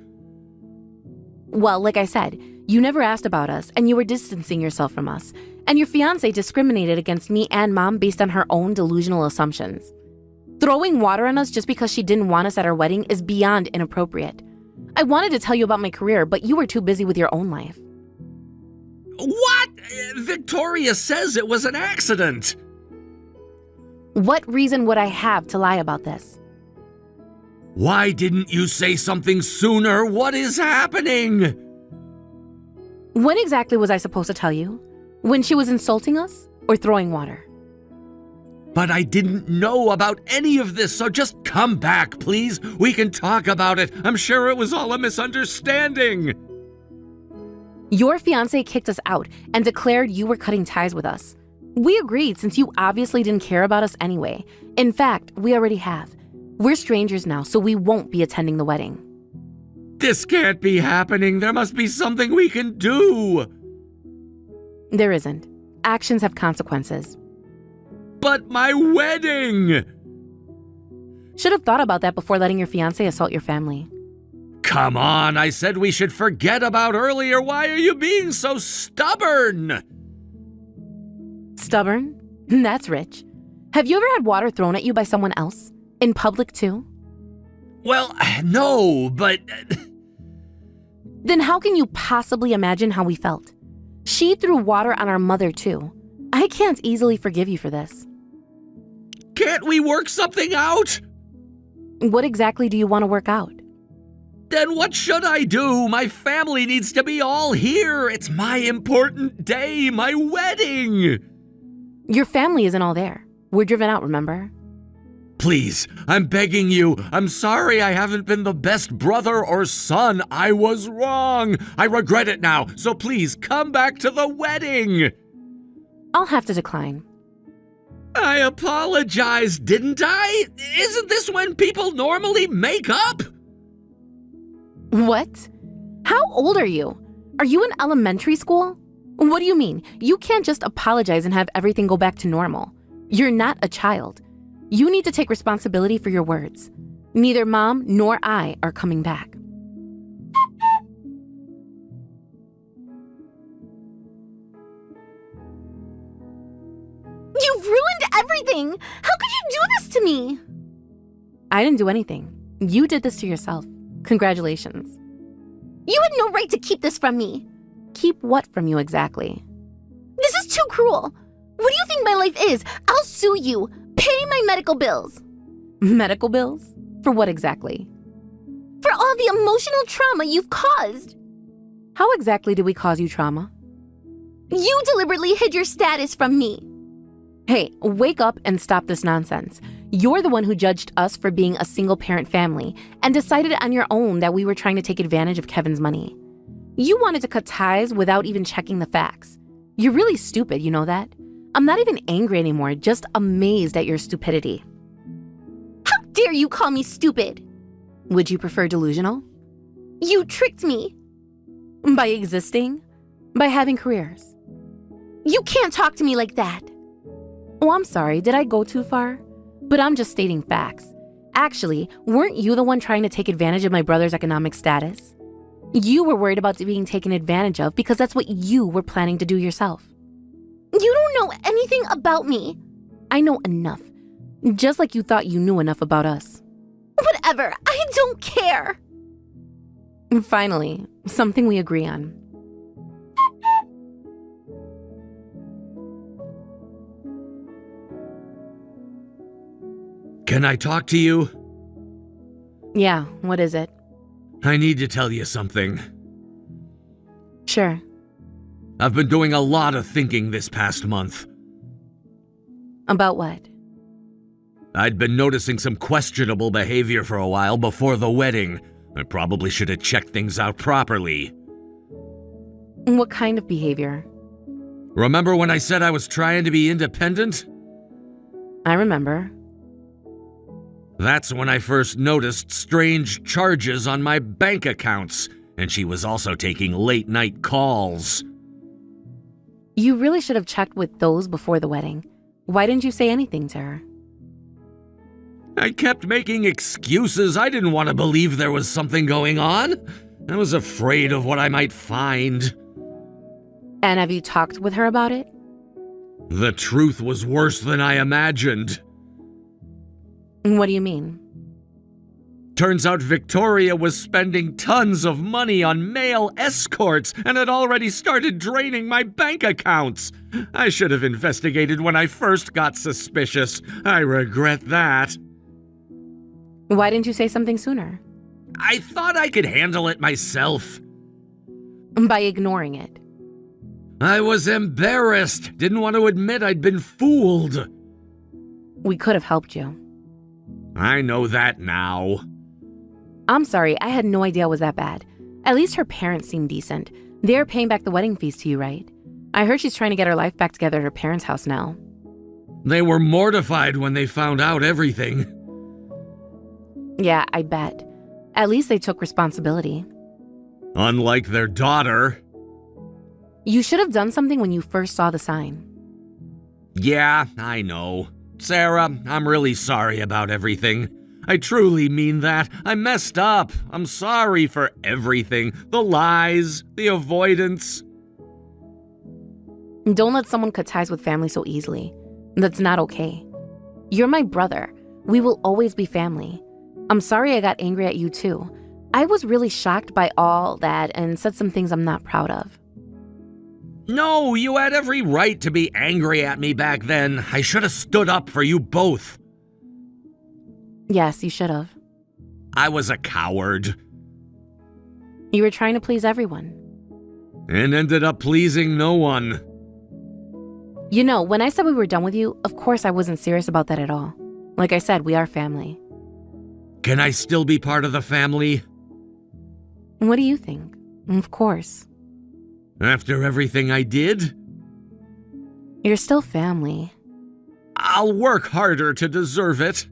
Well, like I said, you never asked about us, and you were distancing yourself from us. And your fiancé discriminated against me and Mom based on her own delusional assumptions. Throwing water on us just because she didn't want us at our wedding is beyond inappropriate. I wanted to tell you about my career, but you were too busy with your own life. What? Victoria says it was an accident. What reason would I have to lie about this? Why didn't you say something sooner? What is happening? When exactly was I supposed to tell you? When she was insulting us or throwing water? But I didn't know about any of this, so just come back, please. We can talk about it. I'm sure it was all a misunderstanding. Your fiancé kicked us out and declared you were cutting ties with us. We agreed since you obviously didn't care about us anyway. In fact, we already have. We're strangers now, so we won't be attending the wedding. This can't be happening. There must be something we can do. There isn't. Actions have consequences. But my wedding! Should have thought about that before letting your fiancé assault your family. Come on, I said we should forget about earlier. Why are you being so stubborn? Stubborn? That's rich. Have you ever had water thrown at you by someone else? In public too? Well, no, but... Then how can you possibly imagine how we felt? She threw water on our mother too. I can't easily forgive you for this. Can't we work something out? What exactly do you want to work out? Then what should I do? My family needs to be all here. It's my important day, my wedding. Your family isn't all there. We're driven out, remember? Please, I'm begging you. I'm sorry I haven't been the best brother or son. I was wrong. I regret it now. So please, come back to the wedding. I'll have to decline. I apologized, didn't I? Isn't this when people normally make up? What? How old are you? Are you in elementary school? What do you mean? You can't just apologize and have everything go back to normal. You're not a child. You need to take responsibility for your words. Neither Mom nor I are coming back. You've ruined everything! How could you do this to me? I didn't do anything. You did this to yourself. Congratulations. You had no right to keep this from me. Keep what from you exactly? This is too cruel. What do you think my life is? I'll sue you. Pay my medical bills. Medical bills? For what exactly? For all the emotional trauma you've caused. How exactly did we cause you trauma? You deliberately hid your status from me. Hey, wake up and stop this nonsense. You're the one who judged us for being a single-parent family and decided on your own that we were trying to take advantage of Kevin's money. You wanted to cut ties without even checking the facts. You're really stupid, you know that? I'm not even angry anymore, just amazed at your stupidity. How dare you call me stupid? Would you prefer delusional? You tricked me. By existing? By having careers? You can't talk to me like that. Oh, I'm sorry, did I go too far? But I'm just stating facts. Actually, weren't you the one trying to take advantage of my brother's economic status? You were worried about being taken advantage of because that's what you were planning to do yourself. You don't know anything about me. I know enough. Just like you thought you knew enough about us. Whatever, I don't care. Finally, something we agree on. Can I talk to you? Yeah, what is it? I need to tell you something. Sure. I've been doing a lot of thinking this past month. About what? I'd been noticing some questionable behavior for a while before the wedding. I probably should have checked things out properly. What kind of behavior? Remember when I said I was trying to be independent? I remember. That's when I first noticed strange charges on my bank accounts, and she was also taking late-night calls. You really should have checked with those before the wedding. Why didn't you say anything to her? I kept making excuses. I didn't want to believe there was something going on. I was afraid of what I might find. And have you talked with her about it? The truth was worse than I imagined. What do you mean? Turns out Victoria was spending tons of money on male escorts and had already started draining my bank accounts. I should have investigated when I first got suspicious. I regret that. Why didn't you say something sooner? I thought I could handle it myself. By ignoring it. I was embarrassed. Didn't want to admit I'd been fooled. We could have helped you. I know that now. I'm sorry, I had no idea it was that bad. At least her parents seem decent. They're paying back the wedding fees to you, right? I heard she's trying to get her life back together at her parents' house now. They were mortified when they found out everything. Yeah, I bet. At least they took responsibility. Unlike their daughter. You should have done something when you first saw the sign. Yeah, I know. Sarah, I'm really sorry about everything. I truly mean that. I messed up. I'm sorry for everything. The lies, the avoidance. Don't let someone cut ties with family so easily. That's not okay. You're my brother. We will always be family. I'm sorry I got angry at you too. I was really shocked by all that and said some things I'm not proud of. No, you had every right to be angry at me back then. I should have stood up for you both. Yes, you should have. I was a coward. You were trying to please everyone. And ended up pleasing no one. You know, when I said we were done with you, of course I wasn't serious about that at all. Like I said, we are family. Can I still be part of the family? What do you think? Of course. After everything I did? You're still family. I'll work harder to deserve it.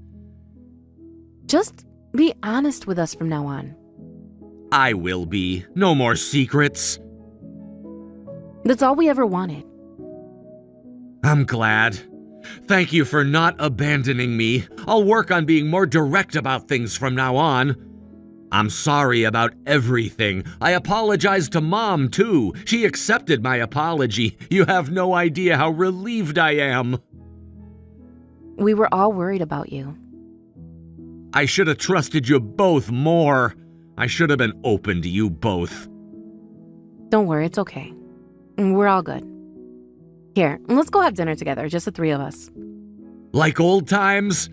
Just be honest with us from now on. I will be. No more secrets. That's all we ever wanted. I'm glad. Thank you for not abandoning me. I'll work on being more direct about things from now on. I'm sorry about everything. I apologize to Mom, too. She accepted my apology. You have no idea how relieved I am. We were all worried about you. I should have trusted you both more. I should have been open to you both. Don't worry, it's okay. We're all good. Here, let's go have dinner together, just the three of us. Like old times?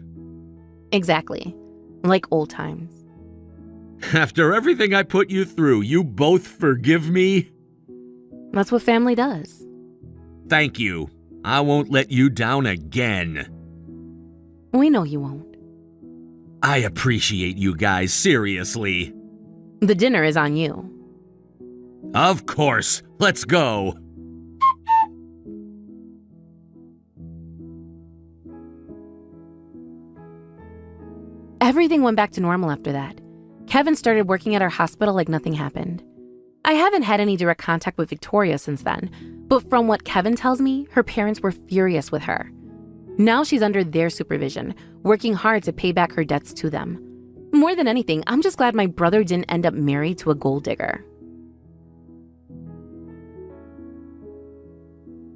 Exactly. Like old times. After everything I put you through, you both forgive me? That's what family does. Thank you. I won't let you down again. We know you won't. I appreciate you guys, seriously. The dinner is on you. Of course. Let's go. Everything went back to normal after that. Kevin started working at our hospital like nothing happened. I haven't had any direct contact with Victoria since then, but from what Kevin tells me, her parents were furious with her. Now she's under their supervision, working hard to pay back her debts to them. More than anything, I'm just glad my brother didn't end up married to a gold digger.